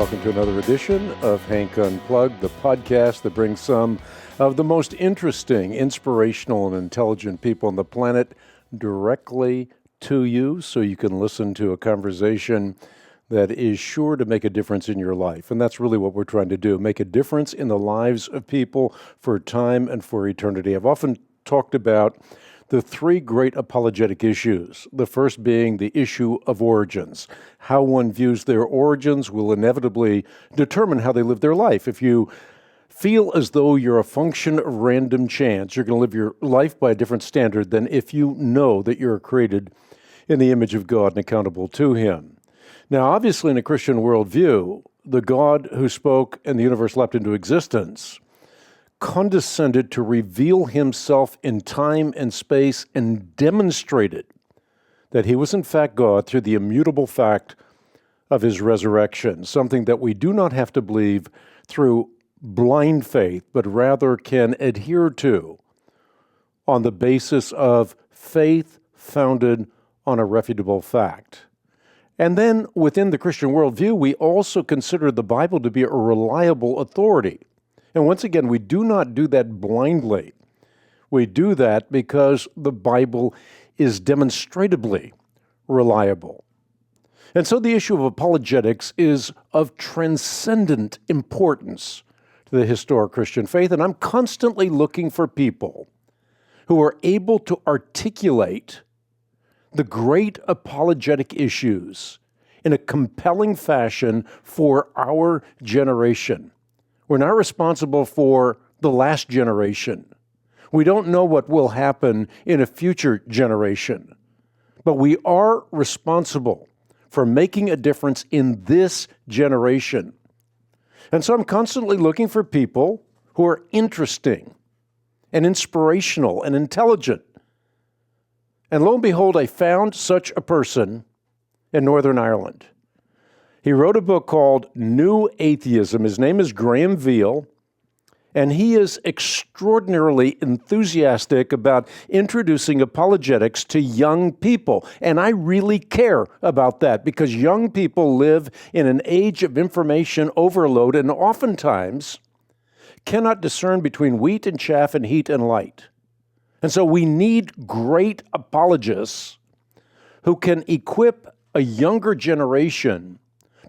Welcome to another edition of Hank Unplugged, the podcast that brings some of the most interesting, inspirational, and intelligent people on the planet directly to you so you can listen to a conversation that is sure to make a difference in your life. And that's really what we're trying to do, make a difference in the lives of people for time and for eternity. I've often talked about the three great apologetic issues, the first being the issue of origins. How one views their origins will inevitably determine how they live their life. If you feel as though you're a function of random chance, you're going to live your life by a different standard than if you know that you're created in the image of God and accountable to Him. Now, obviously, in a Christian worldview, the God who spoke and the universe leapt into existence condescended to reveal Himself in time and space and demonstrated that He was in fact God through the immutable fact of His resurrection, something that we do not have to believe through blind faith, but rather can adhere to on the basis of faith founded on a refutable fact. And then within the Christian worldview, we also consider the Bible to be a reliable authority. And once again, we do not do that blindly. We do that because the Bible is demonstrably reliable. And so the issue of apologetics is of transcendent importance to the historic Christian faith, and I'm constantly looking for people who are able to articulate the great apologetic issues in a compelling fashion for our generation. We're not responsible for the last generation. We don't know what will happen in a future generation. But we are responsible for making a difference in this generation. And so I'm constantly looking for people who are interesting and inspirational and intelligent. And lo and behold, I found such a person in Northern Ireland. He wrote a book called New Atheism. His name is Graham Veale, and he is extraordinarily enthusiastic about introducing apologetics to young people. And I really care about that because young people live in an age of information overload and oftentimes cannot discern between wheat and chaff and heat and light. And so we need great apologists who can equip a younger generation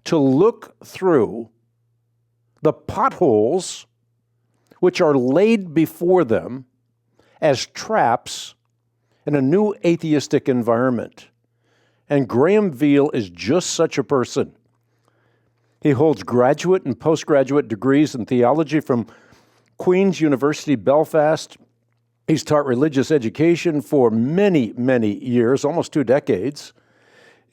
to look through the potholes which are laid before them as traps in a new atheistic environment. And Graham Veale is just such a person. He holds graduate and postgraduate degrees in theology from Queen's University, Belfast. He's taught religious education for many, many years, almost 2 decades.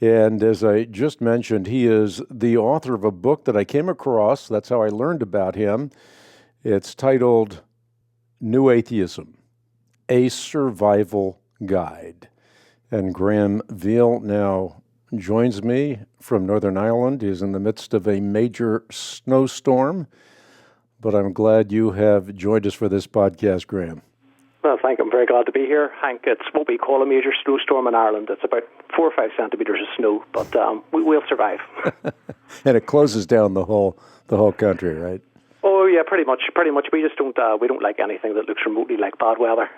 And as I just mentioned, he is the author of a book that I came across. That's how I learned about him. It's titled New Atheism, A Survival Guide. And Graham Veale now joins me from Northern Ireland. He's in the midst of a major snowstorm, but I'm glad you have joined us for this podcast, Graham. Well, thank you. I'm very glad to be here, Hank. It's what we call a major snowstorm in Ireland. It's about 4 or 5 centimeters of snow, but we'll survive. And it closes down the whole country, right? Oh yeah, pretty much. We just don't like anything that looks remotely like bad weather.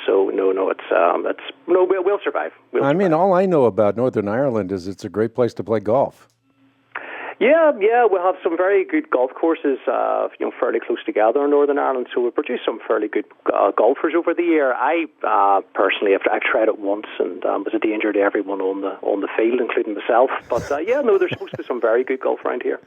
So we'll survive. I mean, all I know about Northern Ireland is it's a great place to play golf. Yeah, we have some very good golf courses, fairly close together in Northern Ireland. So we produce some fairly good golfers over the year. I personally, I've tried it once and was a danger to everyone on the field, including myself. But there's supposed to be some very good golf around here.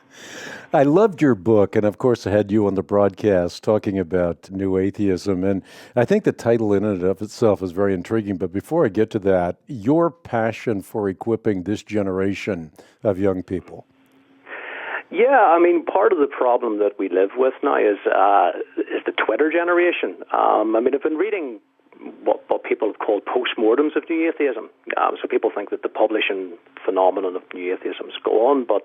I loved your book, and of course, I had you on the broadcast talking about New Atheism, and I think the title in and of itself is very intriguing. But before I get to that, your passion for equipping this generation of young people. Yeah, I mean, part of the problem that we live with now is the Twitter generation. I've been reading what people have called postmortems of New Atheism. So people think that the publishing phenomenon of New Atheism is go on, but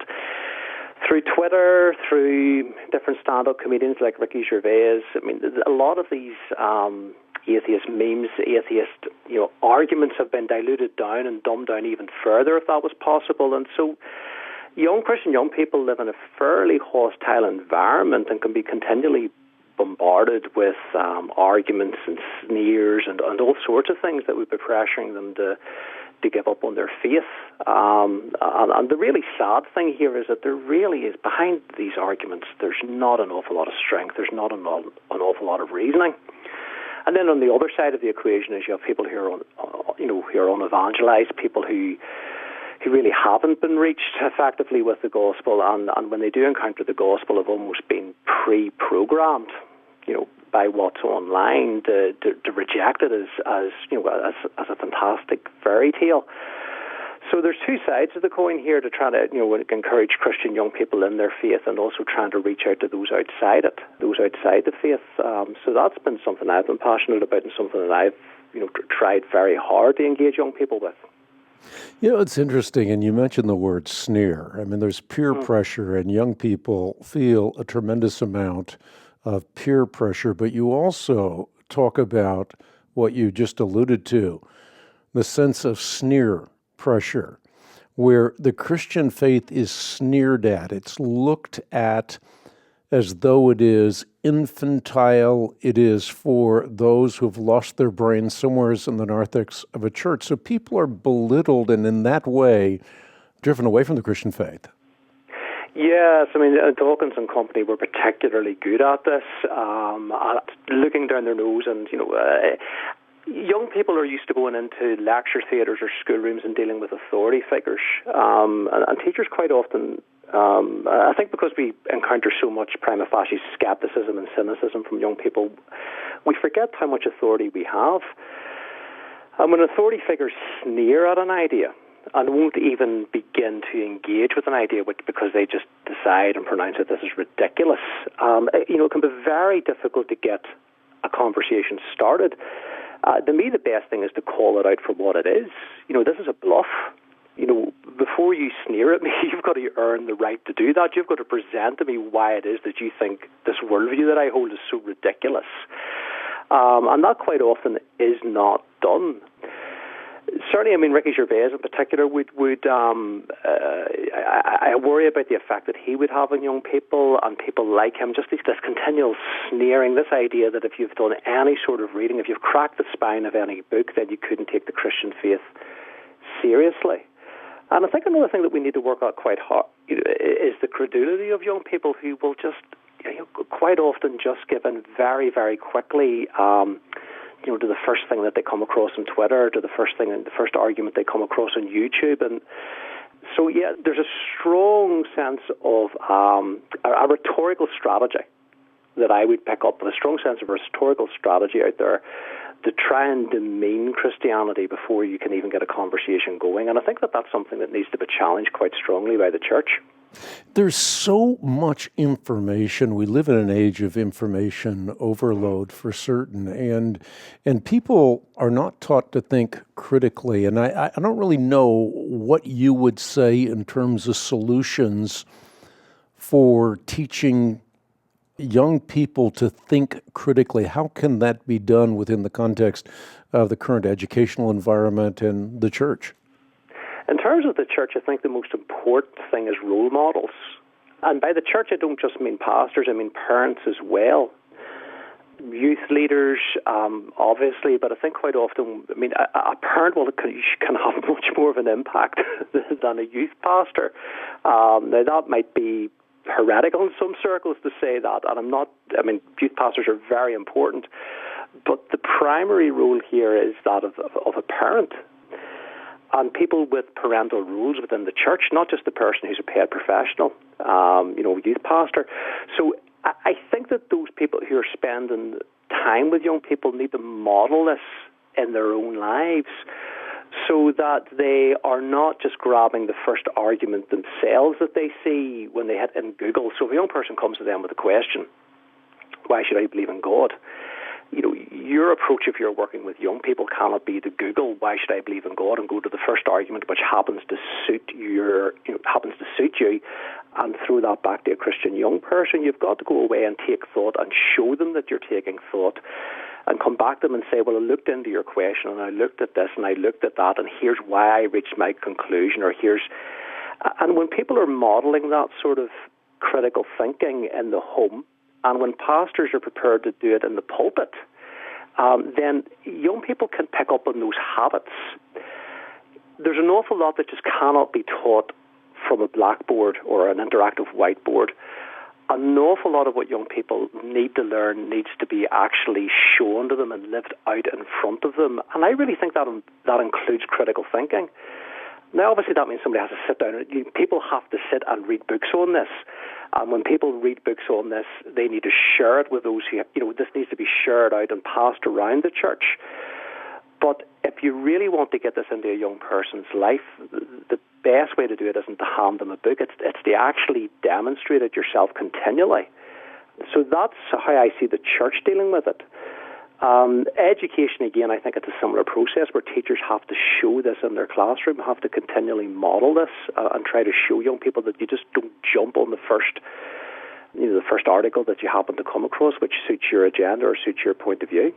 through Twitter, through different stand-up comedians like Ricky Gervais, a lot of these atheist memes, atheist arguments have been diluted down and dumbed down even further, if that was possible. And so Christian young people live in a fairly hostile environment and can be continually bombarded with arguments and sneers and all sorts of things that would be pressuring them to give up on their faith. And the really sad thing here is that there really is, behind these arguments, there's not an awful lot of strength, there's not an awful lot of reasoning. And then on the other side of the equation is you have people who are unevangelized, people who really haven't been reached effectively with the gospel, and when they do encounter the gospel have almost been pre-programmed, by what's online to reject it as a fantastic fairy tale. So there's two sides of the coin here to try to encourage Christian young people in their faith, and also trying to reach out to those outside the faith. So that's been something I've been passionate about, and something that I've tried very hard to engage young people with. It's interesting, and you mentioned the word sneer. I mean, there's peer pressure, and young people feel a tremendous amount of peer pressure, but you also talk about what you just alluded to, the sense of sneer pressure, where the Christian faith is sneered at. It's looked at as though it is infantile. It is for those who have lost their brains somewhere in the narthex of a church. So people are belittled and in that way driven away from the Christian faith. Yes, I mean, Dawkins and company were particularly good at this, at looking down their nose. And, young people are used to going into lecture theatres or schoolrooms and dealing with authority figures. And teachers quite often, I think because we encounter so much prima facie skepticism and cynicism from young people, we forget how much authority we have. And when authority figures sneer at an idea, and won't even begin to engage with an idea because they just decide and pronounce that this is ridiculous. It can be very difficult to get a conversation started. To me, the best thing is to call it out for what it is. This is a bluff. Before you sneer at me, you've got to earn the right to do that. You've got to present to me why it is that you think this worldview that I hold is so ridiculous. And that quite often is not done. Certainly, I mean, Ricky Gervais in particular would I worry about the effect that he would have on young people and people like him, just this continual sneering, this idea that if you've done any sort of reading, if you've cracked the spine of any book, then you couldn't take the Christian faith seriously. And I think another thing that we need to work out quite hard is the credulity of young people who will just, quite often just give in very, very quickly, to the first thing that they come across on Twitter, to the first argument they come across on YouTube. And so, there's a strong sense of a rhetorical strategy that I would pick up, a strong sense of a rhetorical strategy out there to try and demean Christianity before you can even get a conversation going. And I think that that's something that needs to be challenged quite strongly by the church. There's so much information. We live in an age of information overload for certain, and people are not taught to think critically. And I don't really know what you would say in terms of solutions for teaching young people to think critically. How can that be done within the context of the current educational environment and the church? In terms of the church, I think the most important thing is role models. And by the church, I don't just mean pastors, I mean parents as well. Youth leaders, obviously, but I think quite often, a parent can have much more of an impact than a youth pastor. Now, that might be heretical in some circles to say that, and youth pastors are very important, but the primary role here is that of a parent. And people with parental roles within the church, not just the person who's a paid professional, youth pastor. So I think that those people who are spending time with young people need to model this in their own lives so that they are not just grabbing the first argument themselves that they see when they hit in Google. So if a young person comes to them with a question, why should I believe in God? Your approach if you're working with young people cannot be to Google why should I believe in God and go to the first argument which happens to suit you and throw that back to a Christian young person. You've got to go away and take thought and show them that you're taking thought and come back to them and say, well, I looked into your question and I looked at this and I looked at that and here's why I reached my conclusion, or here's And when people are modeling that sort of critical thinking in the home, and when pastors are prepared to do it in the pulpit, then young people can pick up on those habits. There's an awful lot that just cannot be taught from a blackboard or an interactive whiteboard. An awful lot of what young people need to learn needs to be actually shown to them and lived out in front of them. And I really think that includes critical thinking. Now, obviously, that means somebody has to sit down. People have to sit and read books on this. And when people read books on this, they need to share it with those who, this needs to be shared out and passed around the church. But if you really want to get this into a young person's life, the best way to do it isn't to hand them a book. It's to actually demonstrate it yourself continually. So that's how I see the church dealing with it. Education, again, I think it's a similar process where teachers have to show this in their classroom, have to continually model this and try to show young people that you just don't jump on the first article that you happen to come across which suits your agenda or suits your point of view.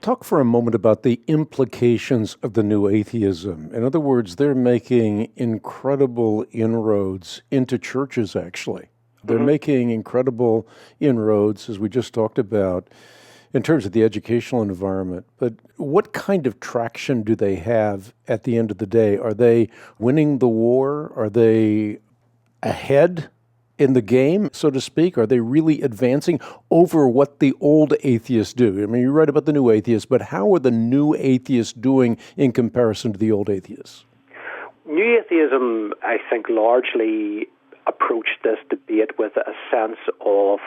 Talk for a moment about the implications of the new atheism. In other words, they're making incredible inroads into churches, actually. They're making incredible inroads, as we just talked about, in terms of the educational environment. But what kind of traction do they have at the end of the day? Are they winning the war? Are they ahead in the game, so to speak? Are they really advancing over what the old atheists do? I mean, you write about the new atheists, but how are the new atheists doing in comparison to the old atheists? New atheism, I think, largely approached this debate with a sense of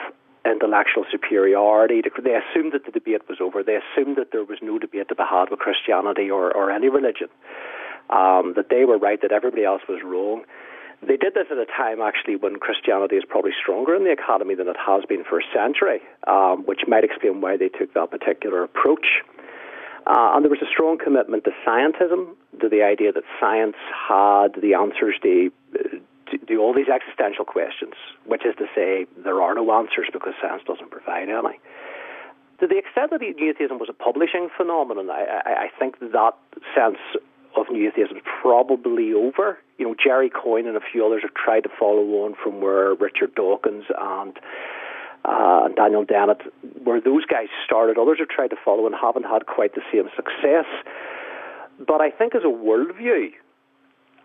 intellectual superiority. They assumed that the debate was over. They assumed that there was no debate to be had with Christianity or any religion, that they were right, that everybody else was wrong. They did this at a time, actually, when Christianity is probably stronger in the academy than it has been for a century, which might explain why they took that particular approach. And there was a strong commitment to scientism, to the idea that science had the answers to all these existential questions, which is to say there are no answers because science doesn't provide any. To the extent that new atheism was a publishing phenomenon, I think that sense of new atheism is probably over. Jerry Coyne and a few others have tried to follow on from where Richard Dawkins and Daniel Dennett, where those guys started. Others have tried to follow and haven't had quite the same success. But I think as a worldview,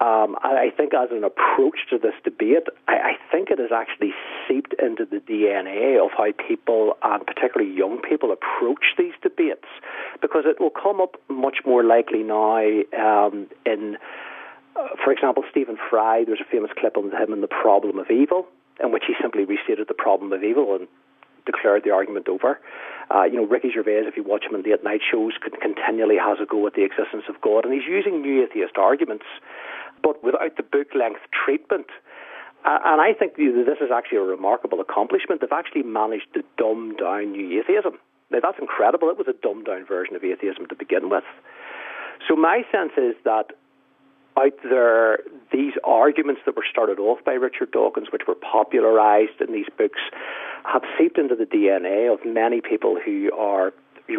I think as an approach to this debate, I think it has actually seeped into the DNA of how people, and particularly young people, approach these debates, because it will come up much more likely now for example, Stephen Fry. There's a famous clip on him in The Problem of Evil, in which he simply restated the problem of evil and declared the argument over. Ricky Gervais, if you watch him in late night shows, continually has a go at the existence of God, and he's using new atheist arguments, but without the book-length treatment. And I think this is actually a remarkable accomplishment. They've actually managed to dumb down new atheism. Now, that's incredible. It was a dumbed-down version of atheism to begin with. So my sense is that out there, these arguments that were started off by Richard Dawkins, which were popularized in these books, have seeped into the DNA of many people who are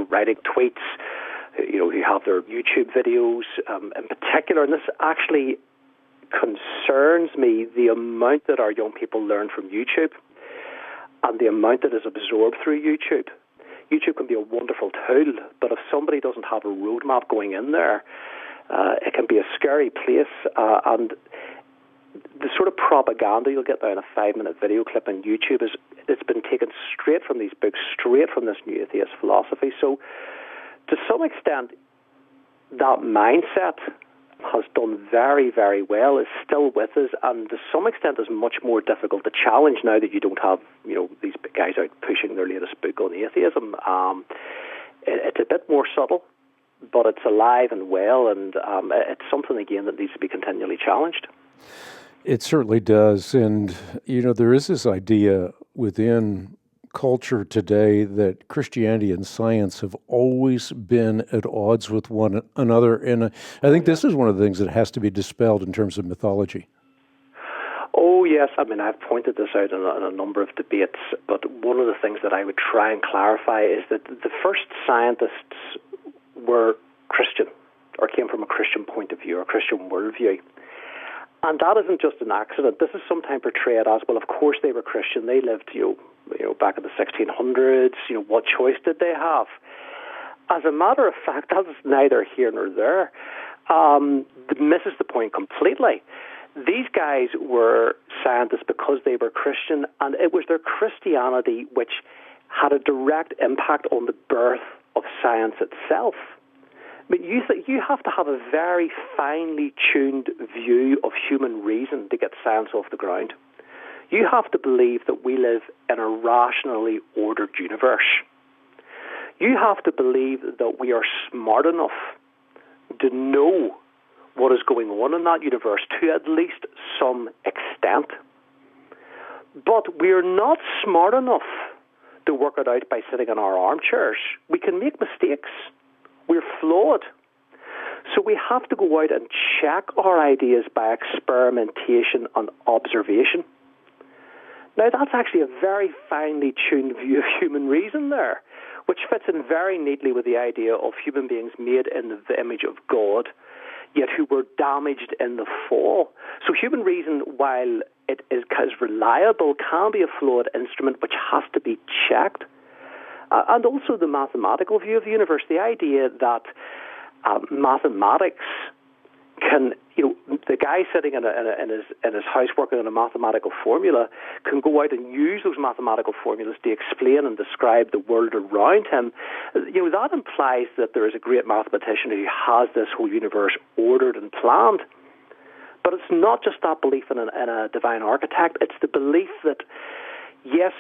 writing tweets, who have their YouTube videos in particular. And this actually concerns me, the amount that our young people learn from YouTube and the amount that is absorbed through YouTube. YouTube can be a wonderful tool, but if somebody doesn't have a roadmap going in there, it can be a scary place, and the sort of propaganda you'll get there in a 5-minute video clip on YouTube it's been taken straight from these books, straight from this new atheist philosophy. So to some extent, that mindset has done very, very well, is still with us, and to some extent is much more difficult to challenge now that you don't have these big guys out pushing their latest book on atheism. It's a bit more subtle, but it's alive and well, and it's something, again, that needs to be continually challenged. It certainly does. And, there is this idea within culture today that Christianity and science have always been at odds with one another. And I think this is one of the things that has to be dispelled in terms of mythology. Oh, yes. I mean, I've pointed this out in a number of debates, but one of the things that I would try and clarify is that the first scientists were Christian, or came from a Christian point of view, or a Christian worldview. And that isn't just an accident. This is sometimes portrayed as, well, of course they were Christian. They lived, back in the 1600s. What choice did they have? As a matter of fact, that's neither here nor there. Misses the point completely. These guys were scientists because they were Christian, and it was their Christianity which had a direct impact on the birth of science itself. But you have to have a very finely tuned view of human reason to get science off the ground. You have to believe that we live in a rationally ordered universe. You have to believe that we are smart enough to know what is going on in that universe to at least some extent. But we're not smart enough to work it out by sitting in our armchairs. We can make mistakes. We're flawed. So we have to go out and check our ideas by experimentation and observation. Now, that's actually a very finely tuned view of human reason there, which fits in very neatly with the idea of human beings made in the image of God, yet who were damaged in the fall. So human reason, while it is reliable, can be a flawed instrument which has to be checked. And also the mathematical view of the universe, the idea that mathematics can, the guy sitting in his house working on a mathematical formula can go out and use those mathematical formulas to explain and describe the world around him. That implies that there is a great mathematician who has this whole universe ordered and planned. But it's not just that belief in a divine architect. It's the belief that, yes,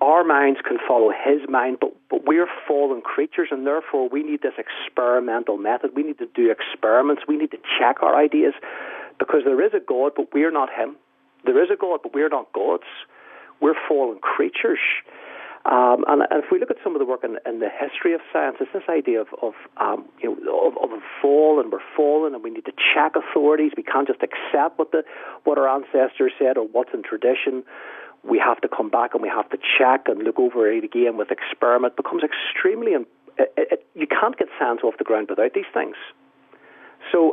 our minds can follow his mind, but we're fallen creatures, and therefore we need this experimental method. We need to do experiments. We need to check our ideas, because there is a God, but we're not him. There is a God, but we're not gods. We're fallen creatures. And if we look at some of the work in the history of science, it's this idea of a fall, and we're fallen, and we need to check authorities. We can't just accept what our ancestors said or what's in tradition. We have to come back and we have to check and look over it again with experiment. It becomes extremely... you can't get science off the ground without these things. So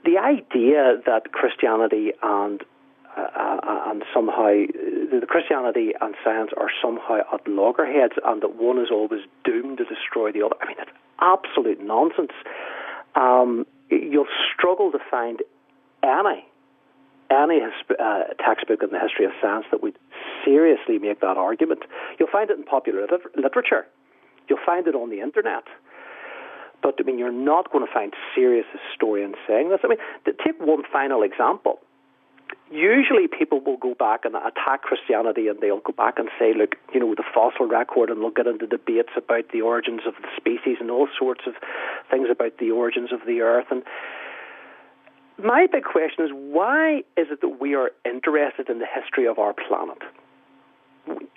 the idea that Christianity and somehow the Christianity and science are somehow at loggerheads and that one is always doomed to destroy the other, I mean, it's absolute nonsense. You'll struggle to find any textbook in the history of science that would seriously make that argument. You'll find it in popular literature. You'll find it on the internet. But, you're not going to find serious historians saying this. To take one final example, usually people will go back and attack Christianity, and they'll go back and say, look, the fossil record, and they'll get into debates about the origins of the species and all sorts of things about the origins of the earth. And my big question is, why is it that we are interested in the history of our planet?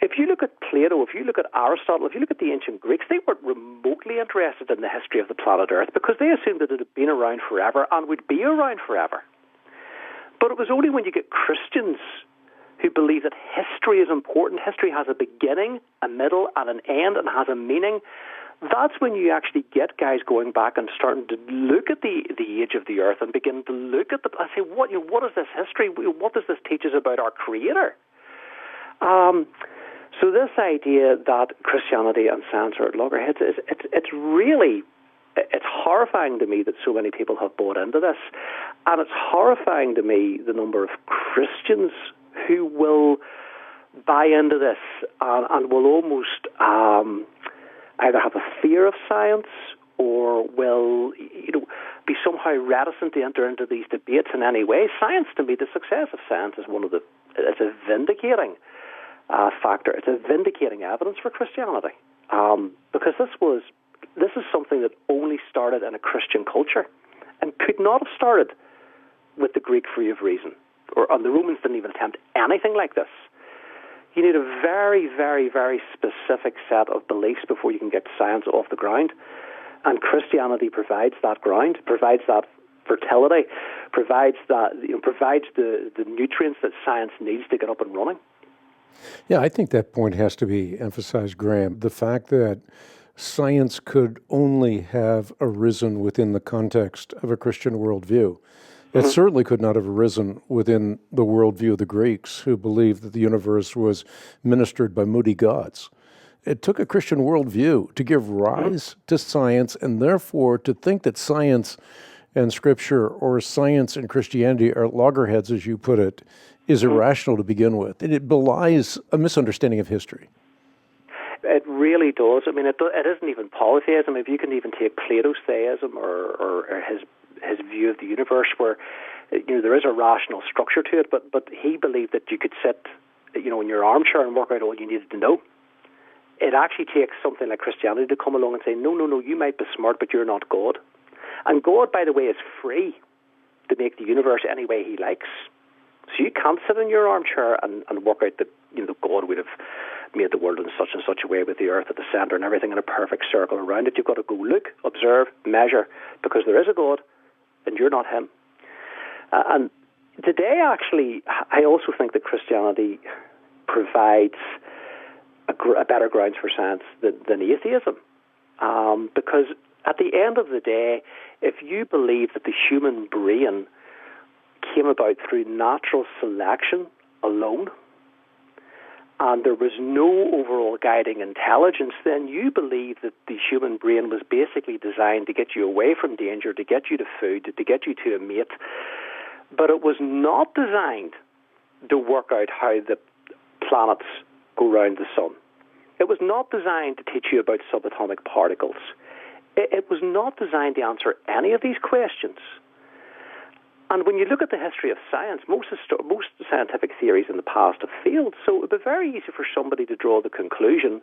If you look at Plato, if you look at Aristotle, if you look at the ancient Greeks, they weren't remotely interested in the history of the planet Earth because they assumed that it had been around forever and would be around forever. But it was only when you get Christians who believe that history is important, history has a beginning, a middle, and an end, and has a meaning. That's when you actually get guys going back and starting to look at the age of the earth and begin to look at and say, what is this history? What does this teach us about our Creator? So this idea that Christianity and science are at loggerheads, it's horrifying to me that so many people have bought into this. And it's horrifying to me the number of Christians who will buy into this and will almost either have a fear of science or will be somehow reticent to enter into these debates in any way. Science, to me, the success of science is it's a vindicating factor. It's a vindicating evidence for Christianity, because this is something that only started in a Christian culture and could not have started with the Greek free of reason, and the Romans didn't even attempt anything like this. You need a very, very, very specific set of beliefs before you can get science off the ground, and Christianity provides that ground, provides that fertility, provides the nutrients that science needs to get up and running. Yeah, I think that point has to be emphasized, Graham. The fact that science could only have arisen within the context of a Christian worldview It certainly could not have arisen within the worldview of the Greeks, who believed that the universe was ministered by moody gods. It took a Christian worldview to give rise to science, and therefore to think that science and Scripture, or science and Christianity, are loggerheads, as you put it, is irrational to begin with. And it belies a misunderstanding of history. It really does. I mean, it isn't even polytheism. If you can even take Plato's theism or his view of the universe, where there is a rational structure to it, but he believed that you could sit in your armchair and work out all you needed to know. It actually takes something like Christianity to come along and say, no, you might be smart, but you're not God. And God, by the way, is free to make the universe any way he likes. So you can't sit in your armchair and work out that God would have made the world in such and such a way with the earth at the center and everything in a perfect circle around it. You've got to go look, observe, measure, because there is a God and you're not him. And today, actually, I also think that Christianity provides a better grounds for science than atheism. Because at the end of the day, if you believe that the human brain came about through natural selection alone, and there was no overall guiding intelligence, then you believe that the human brain was basically designed to get you away from danger, to get you to food, to get you to a mate. But it was not designed to work out how the planets go round the sun. It was not designed to teach you about subatomic particles. It was not designed to answer any of these questions. And when you look at the history of science, most scientific theories in the past have failed. So it would be very easy for somebody to draw the conclusion,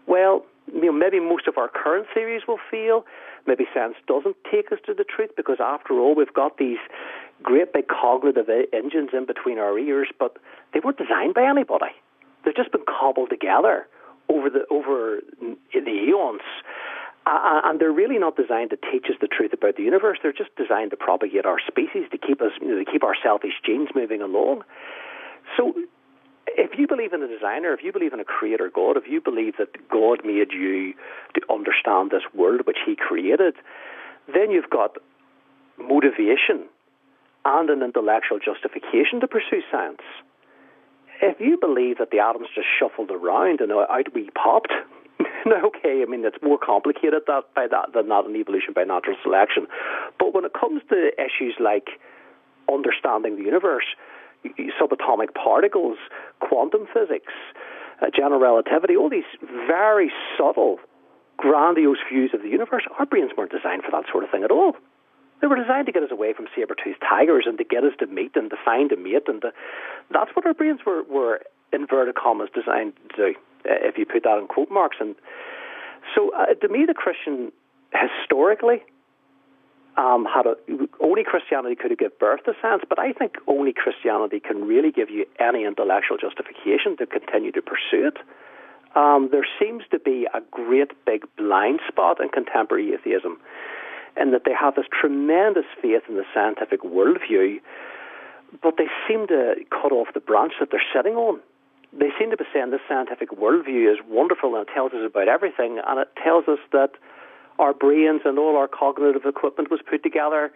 well, maybe most of our current theories will fail. Maybe science doesn't take us to the truth, because after all, we've got these great big cognitive engines in between our ears, but they weren't designed by anybody. They've just been cobbled together over the eons. And they're really not designed to teach us the truth about the universe. They're just designed to propagate our species, to keep us, to keep our selfish genes moving along. So, if you believe in a designer, if you believe in a creator God, if you believe that God made you to understand this world which he created, then you've got motivation and an intellectual justification to pursue science. If you believe that the atoms just shuffled around and out we popped, okay, I mean, it's more complicated than that in evolution by natural selection. But when it comes to issues like understanding the universe, subatomic particles, quantum physics, general relativity, all these very subtle, grandiose views of the universe, our brains weren't designed for that sort of thing at all. They were designed to get us away from saber-toothed tigers and to get us to meet and to find a mate. And that's what our brains were inverted commas, designed to do, if you put that in quote marks. And so to me, the Christian, historically, only Christianity could have given birth to science, but I think only Christianity can really give you any intellectual justification to continue to pursue it. There seems to be a great big blind spot in contemporary atheism, in that they have this tremendous faith in the scientific worldview, but they seem to cut off the branch that they're sitting on. They seem to be saying this scientific worldview is wonderful and it tells us about everything, and it tells us that our brains and all our cognitive equipment was put together.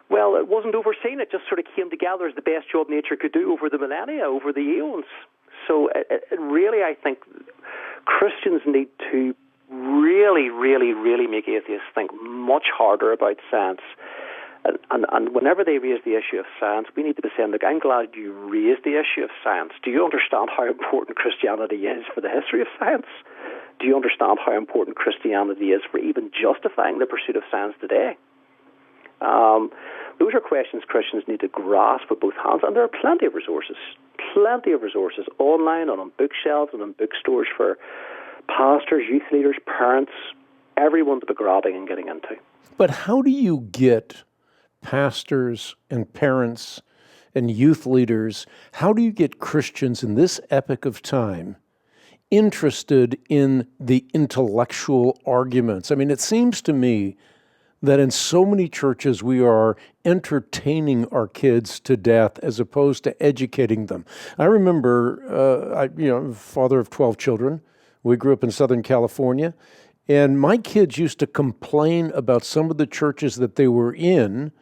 Well, it wasn't overseen. It just sort of came together as the best job nature could do over the millennia, over the eons. So it really, I think, Christians need to really, really, really make atheists think much harder about science. And whenever they raise the issue of science, we need to be saying, look, I'm glad you raised the issue of science. Do you understand how important Christianity is for the history of science? Do you understand how important Christianity is for even justifying the pursuit of science today? Those are questions Christians need to grasp with both hands, and there are plenty of resources online and on bookshelves and in bookstores for pastors, youth leaders, parents, everyone to be grabbing and getting into. But how do you get pastors and parents and youth leaders, how do you get Christians in this epoch of time interested in the intellectual arguments? I mean, it seems to me that in so many churches we are entertaining our kids to death as opposed to educating them. I remember, father of 12 children. We grew up in Southern California, and my kids used to complain about some of the churches that they were in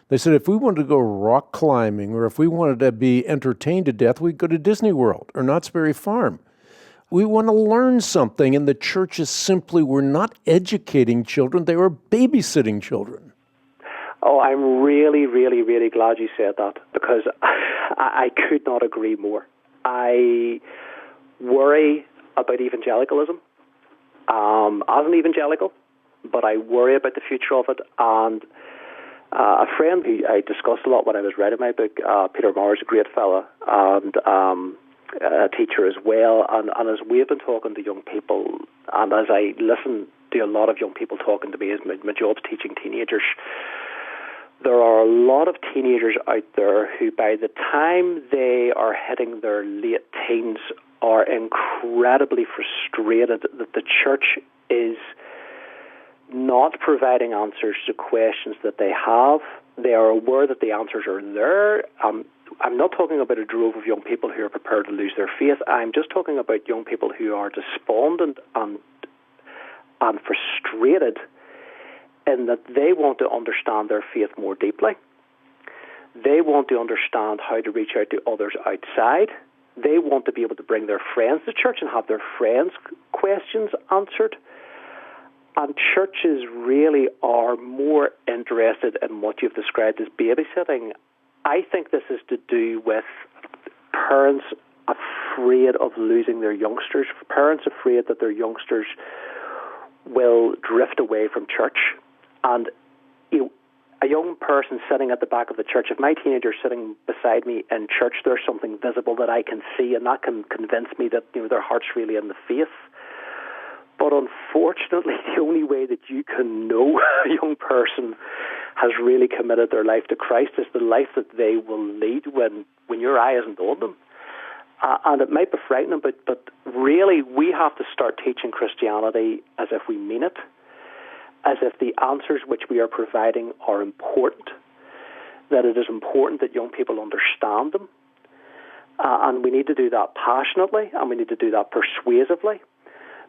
They said if we wanted to go rock climbing or if we wanted to be entertained to death, we'd go to Disney World or Knott's Berry Farm. We want to learn something, and the churches simply were not educating children. They were babysitting children. Oh, I'm really, really, really glad you said that, because I could not agree more. I worry about evangelicalism as an evangelical, but I worry about the future of it. And a friend who I discussed a lot when I was writing my book, Peter Moore's a great fella, and a teacher as well, and as we've been talking to young people, and as I listen to a lot of young people talking to me, as my job's teaching teenagers, there are a lot of teenagers out there who by the time they are hitting their late teens are incredibly frustrated that the church is not providing answers to questions that they have. They are aware that the answers are there. I'm not talking about a drove of young people who are prepared to lose their faith. I'm just talking about young people who are despondent and frustrated in that they want to understand their faith more deeply. They want to understand how to reach out to others outside. They want to be able to bring their friends to church and have their friends' questions answered. And churches really are more interested in what you've described as babysitting. I think this is to do with parents afraid of losing their youngsters, parents afraid that their youngsters will drift away from church. And a young person sitting at the back of the church, if my teenager's sitting beside me in church, there's something visible that I can see, and that can convince me that their heart's really in the faith. But unfortunately, the only way that you can know a young person has really committed their life to Christ is the life that they will lead when your eye isn't on them. And it might be frightening, but really we have to start teaching Christianity as if we mean it, as if the answers which we are providing are important, that it is important that young people understand them. And we need to do that passionately, and we need to do that persuasively.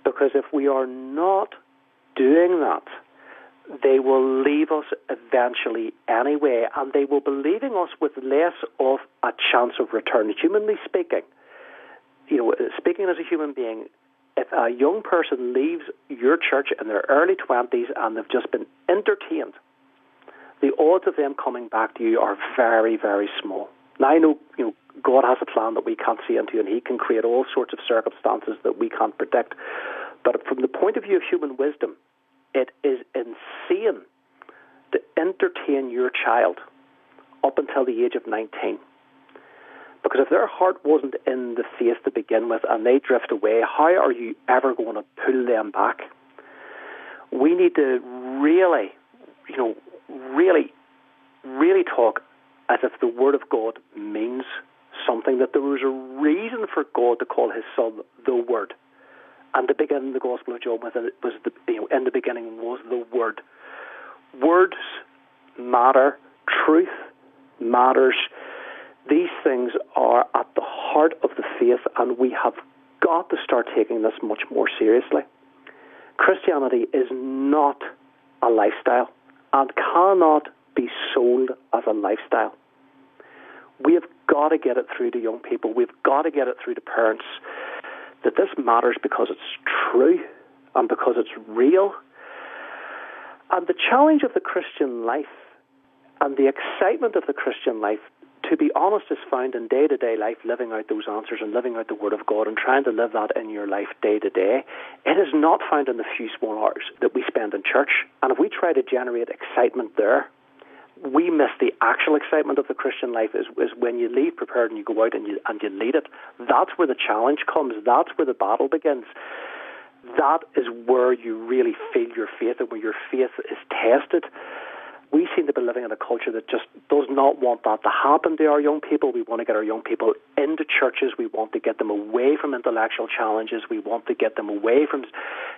Because if we are not doing that, they will leave us eventually anyway, and they will be leaving us with less of a chance of return. Humanly speaking, speaking as a human being, if a young person leaves your church in their early 20s and they've just been entertained, the odds of them coming back to you are very, very small. Now, I know, God has a plan that we can't see into, and He can create all sorts of circumstances that we can't predict. But from the point of view of human wisdom, it is insane to entertain your child up until the age of 19. Because if their heart wasn't in the faith to begin with and they drift away, how are you ever going to pull them back? We need to really talk as if the Word of God means something, that there was a reason for God to call His Son the Word. And to begin the Gospel of John with it was in the beginning was the Word. Words matter. Truth matters. These things are at the heart of the faith, and we have got to start taking this much more seriously. Christianity is not a lifestyle and cannot be sold as a lifestyle. We have got to get it through to young people. We've got to get it through to parents that this matters because it's true and because it's real. And the challenge of the Christian life and the excitement of the Christian life, to be honest, is found in day-to-day life, living out those answers and living out the Word of God and trying to live that in your life day to day. It is not found in the few small hours that we spend in church. And if we try to generate excitement there, we miss the actual excitement of the Christian life is when you leave prepared and you go out and you lead it. That's where the challenge comes. That's where the battle begins. That is where you really feel your faith and where your faith is tested. We seem to be living in a culture that just does not want that to happen to our young people. We want to get our young people into churches. We want to get them away from intellectual challenges. We want to get them away from,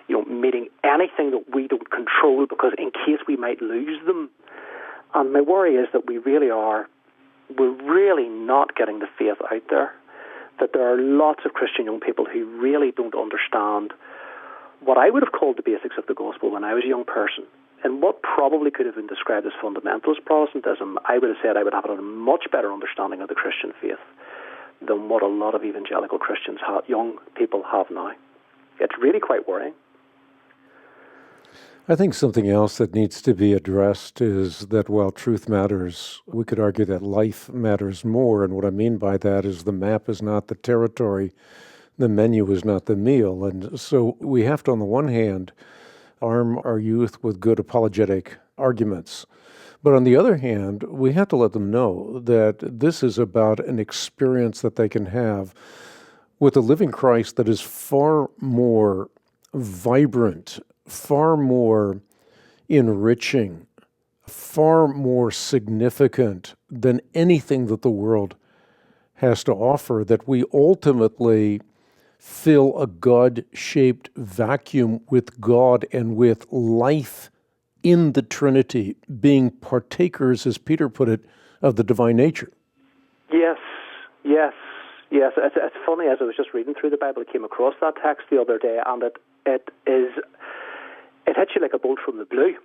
meeting anything that we don't control, because in case we might lose them. And my worry is that we're really not getting the faith out there, that there are lots of Christian young people who really don't understand what I would have called the basics of the gospel when I was a young person. In what probably could have been described as fundamentalist Protestantism, I would have said I would have a much better understanding of the Christian faith than what a lot of evangelical Christians young people have now. It's really quite worrying. I think something else that needs to be addressed is that while truth matters, we could argue that life matters more. And what I mean by that is the map is not the territory, the menu is not the meal. And so we have to, on the one hand, arm our youth with good apologetic arguments. But on the other hand, we have to let them know that this is about an experience that they can have with a living Christ that is far more vibrant, far more enriching, far more significant than anything that the world has to offer, that we ultimately fill a God-shaped vacuum with God and with life in the Trinity, being partakers, as Peter put it, of the divine nature. Yes. It's funny, as I was just reading through the Bible, I came across that text the other day, and it hits you like a bolt from the blue.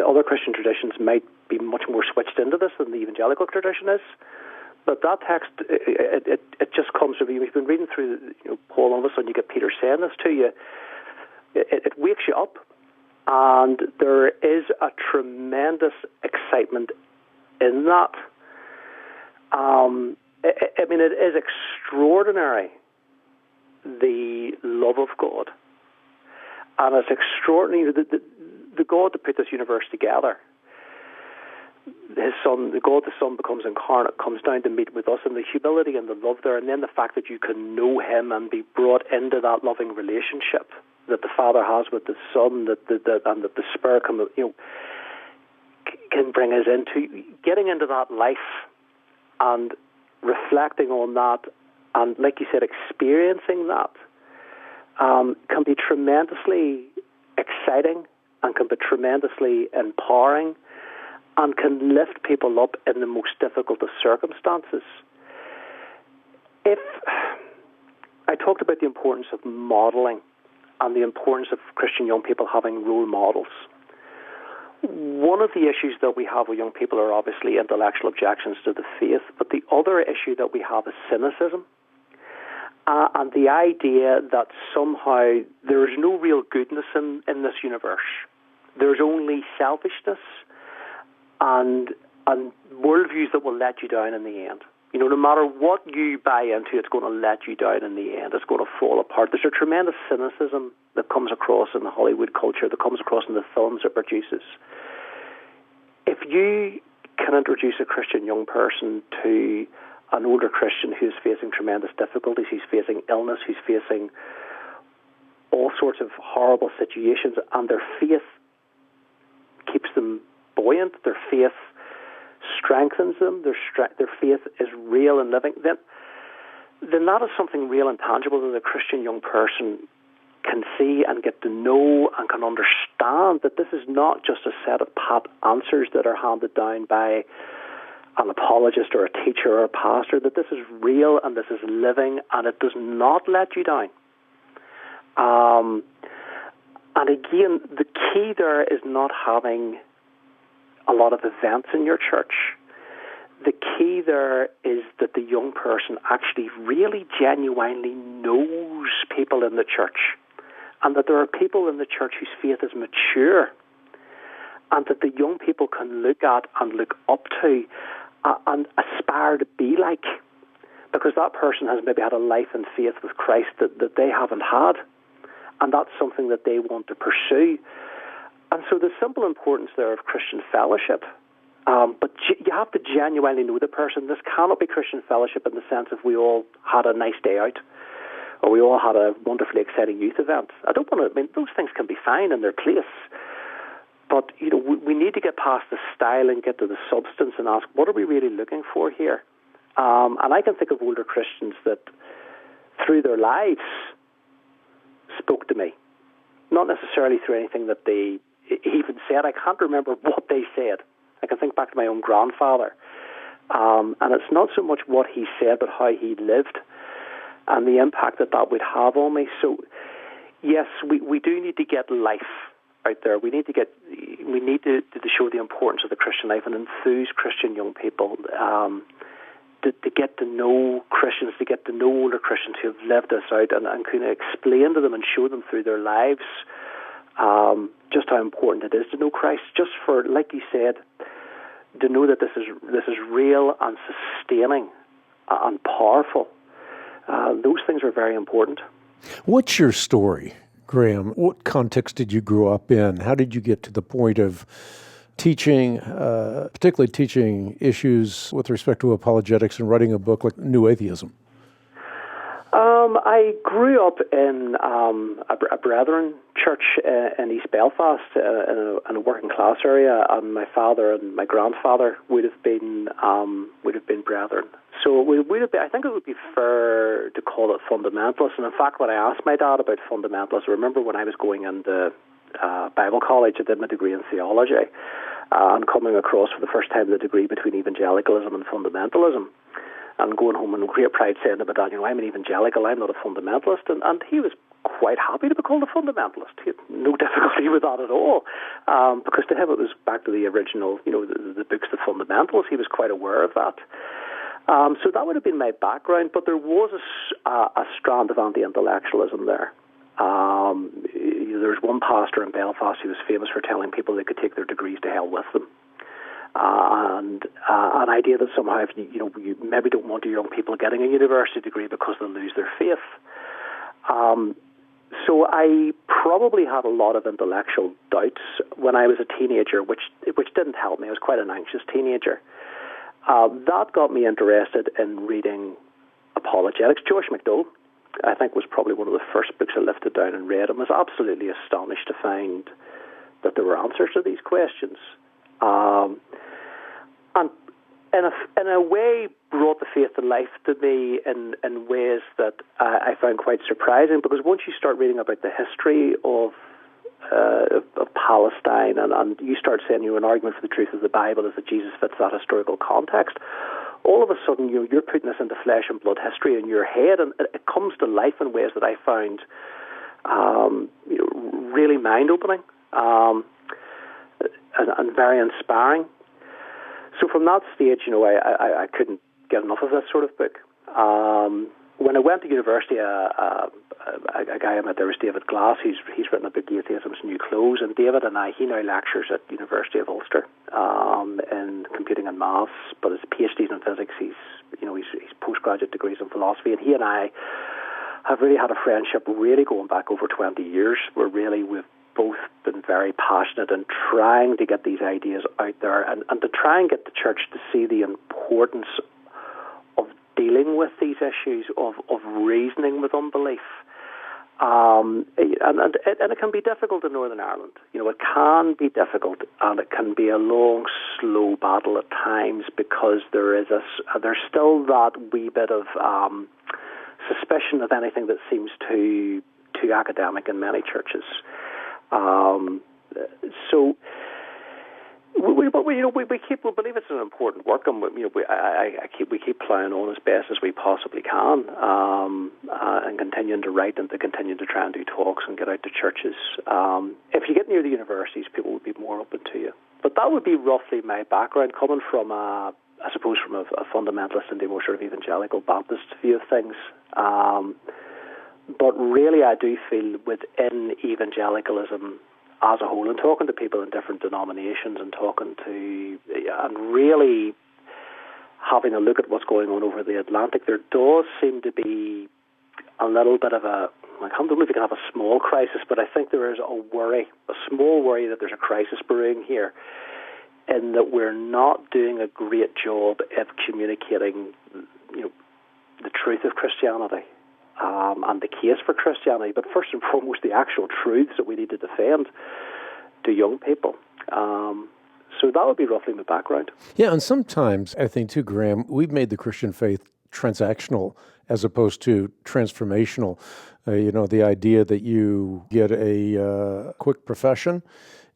Other Christian traditions might be much more switched into this than the evangelical tradition is, but that text, it just comes to me. We've been reading through Paul, all of a sudden you get Peter saying this to you. It wakes you up, and there is a tremendous excitement in that. It is extraordinary, the love of God. And it's extraordinary, the God that put this universe together, His Son, the God the Son becomes incarnate, comes down to meet with us, and the humility and the love there, and then the fact that you can know Him and be brought into that loving relationship that the Father has with the Son, and that the Spirit can bring us into, getting into that life and reflecting on that, and like you said, experiencing that, can be tremendously exciting and can be tremendously empowering and can lift people up in the most difficult of circumstances. If I talked about the importance of modeling and the importance of Christian young people having role models, one of the issues that we have with young people are obviously intellectual objections to the faith, but the other issue that we have is cynicism. And the idea that somehow there is no real goodness in this universe. There's only selfishness and worldviews that will let you down in the end. No matter what you buy into, it's going to let you down in the end. It's going to fall apart. There's a tremendous cynicism that comes across in the Hollywood culture, that comes across in the films it produces. If you can introduce a Christian young person to an older Christian who's facing tremendous difficulties, who's facing illness, who's facing all sorts of horrible situations, and their faith keeps them buoyant, their faith strengthens them, their faith is real and living, then that is something real and tangible that a Christian young person can see and get to know and can understand, that this is not just a set of pat answers that are handed down by an apologist or a teacher or a pastor, that this is real and this is living and it does not let you down. And again, the key there is not having a lot of events in your church. The key there is that the young person actually really genuinely knows people in the church, and that there are people in the church whose faith is mature, and that the young people can look at and look up to and aspire to be like, because that person has maybe had a life and faith with Christ that they haven't had, and that's something that they want to pursue. And so the simple importance there of Christian fellowship, but you have to genuinely know the person. This cannot be Christian fellowship in the sense of we all had a nice day out, or we all had a wonderfully exciting youth event. Those things can be fine in their place, but we need to get past the style and get to the substance and ask, what are we really looking for here? And I can think of older Christians that through their lives spoke to me, not necessarily through anything that they even said. I can't remember what they said. I can think back to my own grandfather. And it's not so much what he said, but how he lived and the impact that would have on me. So, yes, we do need to get life out there. We need to show the importance of the Christian life and enthuse Christian young people to get to know Christians, to get to know older Christians who have lived this out, and kind of explain to them and show them through their lives just how important it is to know Christ. Just for, like you said, to know that this is real and sustaining and powerful. Those things are very important. What's your story, Graham? What context did you grow up in? How did you get to the point of teaching, particularly teaching issues with respect to apologetics and writing a book like New Atheism? I grew up in a Brethren church in East Belfast, in a working class area, and my father and my grandfather would have been Brethren. So I think it would be fair to call it fundamentalist. And in fact, when I asked my dad about fundamentalists, I remember when I was going into Bible college, I did my degree in theology, and coming across for the first time the degree between evangelicalism and fundamentalism, and going home in great pride saying to my dad, I'm an evangelical, I'm not a fundamentalist, and he was quite happy to be called a fundamentalist. He had no difficulty with that at all, because to him it was back to the original, the books, the fundamentals. He was quite aware of that. So that would have been my background, but there was a strand of anti-intellectualism there. There's one pastor in Belfast who was famous for telling people they could take their degrees to hell with them. And an idea that somehow if you maybe don't want your young people getting a university degree because they'll lose their faith. So I probably had a lot of intellectual doubts when I was a teenager, which didn't help me. I was quite an anxious teenager. That got me interested in reading apologetics. George MacDowell, I think, was probably one of the first books I lifted down and read, and was absolutely astonished to find that there were answers to these questions. And in a way brought the faith to life to me in ways that I found quite surprising, because once you start reading about the history of Palestine and you start saying an argument for the truth of the Bible is that Jesus fits that historical context, all of a sudden you're putting this into flesh and blood history in your head, and it comes to life in ways that I found really mind-opening and very inspiring. So from that stage, I couldn't get enough of this sort of book. When I went to university, a guy I met there was David Glass. He's written a book, Atheism's New Clothes, and David and he now lectures at University of Ulster in computing and maths, but his PhDs in physics. He's postgraduate degrees in philosophy, and he and I have really had a friendship really going back over 20 years. We've both been very passionate in trying to get these ideas out there and to try and get the church to see the importance of dealing with these issues, of reasoning with unbelief. And it can be difficult in Northern Ireland. It can be difficult, and it can be a long, slow battle at times, because there's still that wee bit of suspicion of anything that seems too academic in many churches. So we believe it's an important work, and we keep ploughing on as best as we possibly can, and continuing to write and to continue to try and do talks and get out to churches. If you get near the universities, people would be more open to you. But that would be roughly my background, coming from a fundamentalist and a more sort of evangelical Baptist view of things. But really, I do feel within evangelicalism as a whole, and talking to people in different denominations and really having a look at what's going on over the Atlantic, there does seem to be a little bit of I don't know if you can have a small crisis, but I think there is a small worry that there's a crisis brewing here, in that we're not doing a great job of communicating, the truth of Christianity. And the case for Christianity, but first and foremost the actual truths that we need to defend to young people. So that would be roughly my background. Yeah, and sometimes I think too, Graham, we've made the Christian faith transactional as opposed to transformational. The idea that you get a quick profession,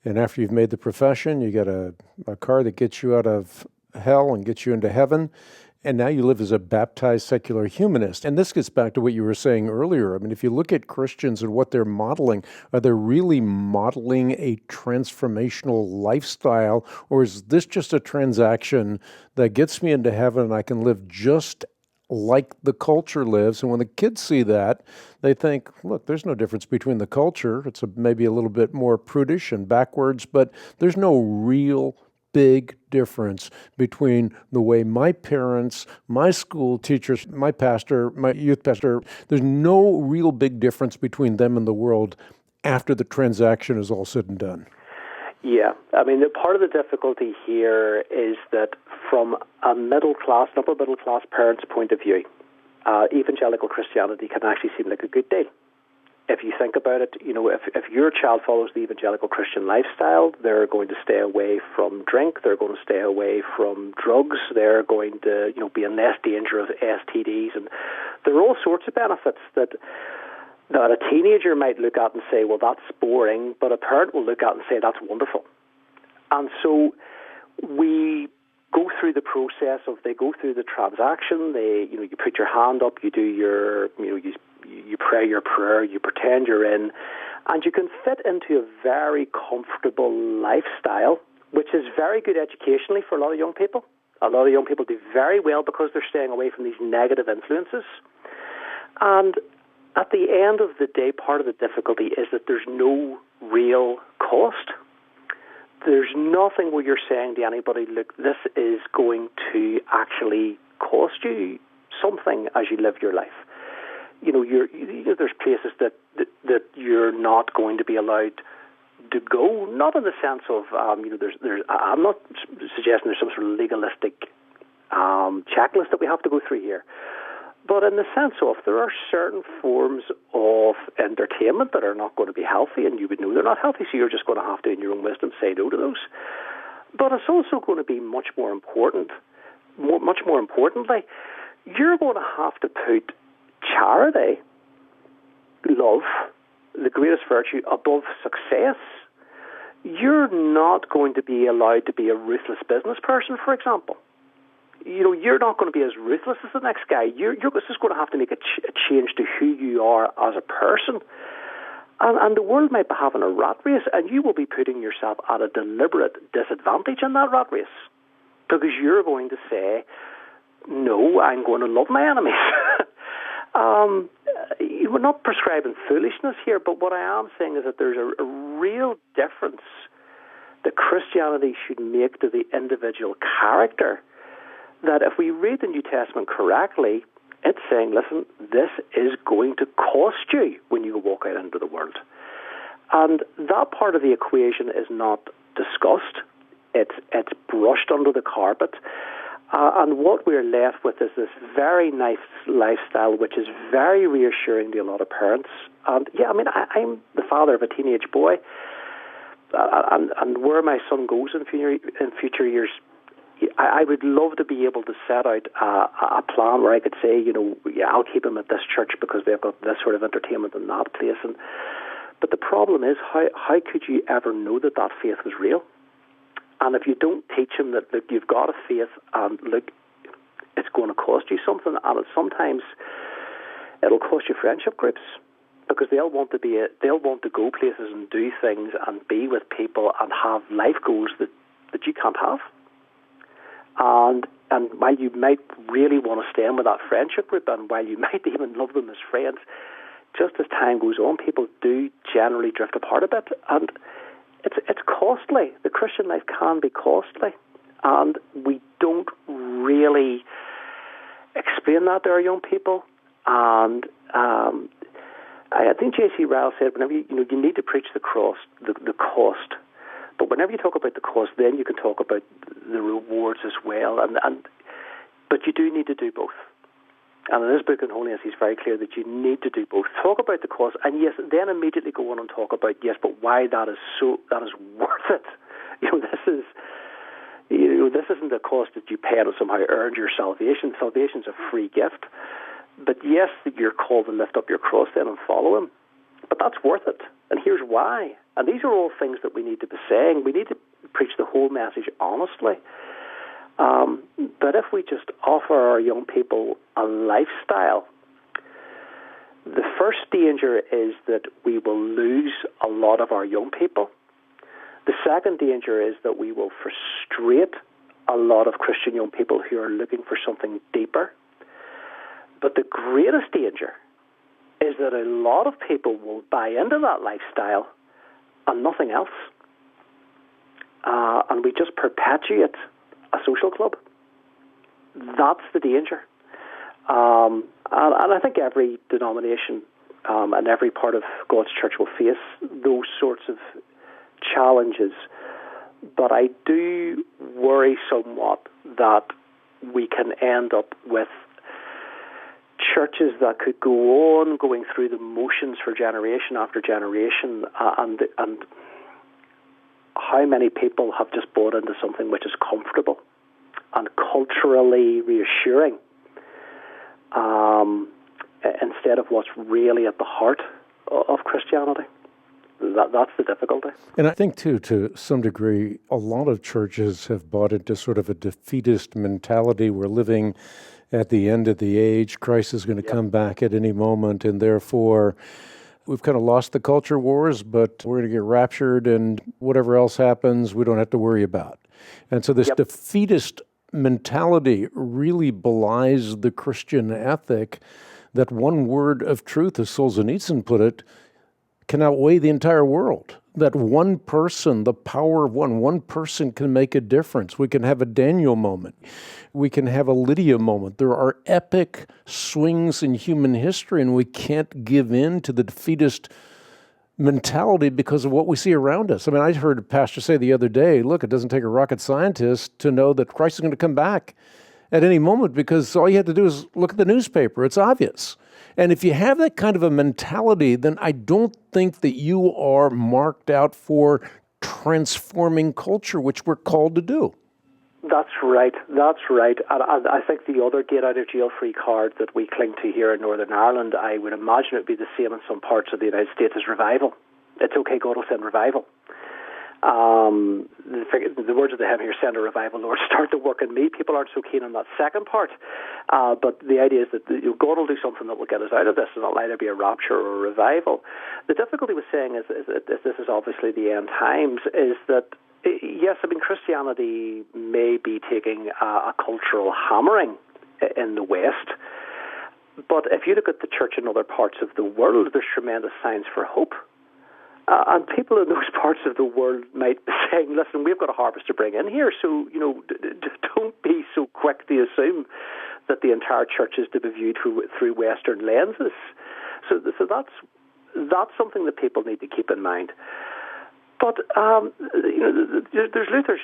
and after you've made the profession, you get a car that gets you out of hell and gets you into heaven. And now you live as a baptized secular humanist. And this gets back to what you were saying earlier. I mean, if you look at Christians and what they're modeling, are they really modeling a transformational lifestyle, or is this just a transaction that gets me into heaven and I can live just like the culture lives? And when the kids see that, they think, look, there's no difference between the culture. It's maybe a little bit more prudish and backwards, but there's no real big difference between the way my parents, my school teachers, my pastor, my youth pastor, there's no real big difference between them and the world after the transaction is all said and done. Yeah, I mean, part of the difficulty here is that from a middle-class, upper-middle-class parent's point of view, evangelical Christianity can actually seem like a good deal. If you think about it, if your child follows the evangelical Christian lifestyle, they're going to stay away from drink, they're going to stay away from drugs, they're going to, be in less danger of STDs, and there are all sorts of benefits that a teenager might look at and say, well, that's boring, but a parent will look at and say, that's wonderful. And so we go through the process of, they go through the transaction, you put your hand up, you do your, you pray your prayer, you pretend you're in, and you can fit into a very comfortable lifestyle, which is very good educationally for a lot of young people. A lot of young people do very well because they're staying away from these negative influences. And at the end of the day, part of the difficulty is that there's no real cost. There's nothing where you're saying to anybody, look, this is going to actually cost you something as you live your life. There's places that you're not going to be allowed to go, not in the sense of, I'm not suggesting there's some sort of legalistic checklist that we have to go through here. But in the sense of, there are certain forms of entertainment that are not going to be healthy, and you would know they're not healthy, so you're just going to have to, in your own wisdom, say no to those. But it's also going to be much more importantly, you're going to have to put charity, love, the greatest virtue, above success. You're not going to be allowed to be a ruthless business person, for example. You're not going to be as ruthless as the next guy. You're just going to have to make a change to who you are as a person. And the world might be having a rat race, and you will be putting yourself at a deliberate disadvantage in that rat race, because you're going to say, no, I'm going to love my enemies. We're not prescribing foolishness here, but what I am saying is that there's a real difference that Christianity should make to the individual character. That if we read the New Testament correctly, it's saying, listen, this is going to cost you when you walk out into the world. And that part of the equation is not discussed. It's brushed under the carpet. And what we're left with is this very nice lifestyle, which is very reassuring to a lot of parents. And yeah, I mean, I'm the father of a teenage boy, and where my son goes in future years, I would love to be able to set out a plan where I could say, I'll keep him at this church because they've got this sort of entertainment in that place. But the problem is, how could you ever know that faith was real? And if you don't teach him that, look, you've got a faith, and look, it's going to cost you something, and sometimes it'll cost you friendship groups, because they'll want to go places and do things and be with people and have life goals that you can't have. And while you might really want to stay in with that friendship group, and while you might even love them as friends, just as time goes on, people do generally drift apart a bit, and it's costly. The Christian life can be costly, and we don't really explain that to our young people. And I think J.C. Ryle said, whenever you need to preach the cost. But whenever you talk about the cost, then you can talk about the rewards as well. But you do need to do both. And in his book on holiness, he's very clear that you need to do both. Talk about the cost, and yes, then immediately go on and talk about, yes, but why that is worth it. This isn't a cost that you pay and somehow earned your salvation. Salvation's a free gift. But yes, you're called to lift up your cross then and follow him. But that's worth it. And here's why. And these are all things that we need to be saying. We need to preach the whole message honestly. But if we just offer our young people a lifestyle, the first danger is that we will lose a lot of our young people. The second danger is that we will frustrate a lot of Christian young people who are looking for something deeper. But the greatest danger is that a lot of people will buy into that lifestyle and nothing else. And we just perpetuate a social club. That's the danger. And I think every denomination and every part of God's church will face those sorts of challenges. But I do worry somewhat that we can end up with churches that could go on going through the motions for generation after generation, and how many people have just bought into something which is comfortable and culturally reassuring, instead of what's really at the heart of Christianity. That's the difficulty. And I think, too, to some degree, a lot of churches have bought into sort of a defeatist mentality. We're living at the end of the age. Christ is going to come back at any moment, and therefore we've kind of lost the culture wars, but we're going to get raptured, and whatever else happens, we don't have to worry about. And so this defeatist mentality really belies the Christian ethic that one word of truth, as Solzhenitsyn put it, can outweigh the entire world. That one person, the power of one person can make a difference. We can have a Daniel moment. We can have a Lydia moment. There are epic swings in human history, and we can't give in to the defeatist mentality because of what we see around us. I mean, I heard a pastor say the other day, look, it doesn't take a rocket scientist to know that Christ is going to come back at any moment, because all you have to do is look at the newspaper. It's obvious. And if you have that kind of a mentality, then I don't think that you are marked out for transforming culture, which we're called to do. That's right. And I think the other get-out-of-jail-free card that we cling to here in Northern Ireland, I would imagine it would be the same in some parts of the United States, is revival. It's okay, God will send revival. The words of the hymn here, send a revival, Lord, start the work in me. People aren't so keen on that second part. But the idea is that God will do something that will get us out of this, and it'll either be a rapture or a revival. The difficulty with saying is that this is obviously the end times, is that, yes, I mean, Christianity may be taking a cultural hammering in the West, but if you look at the church in other parts of the world, there's tremendous signs for hope. And people in those parts of the world might be saying, listen, we've got a harvest to bring in here, so, don't be so quick to assume that the entire church is to be viewed through Western lenses. So that's something that people need to keep in mind. But, there's Luther's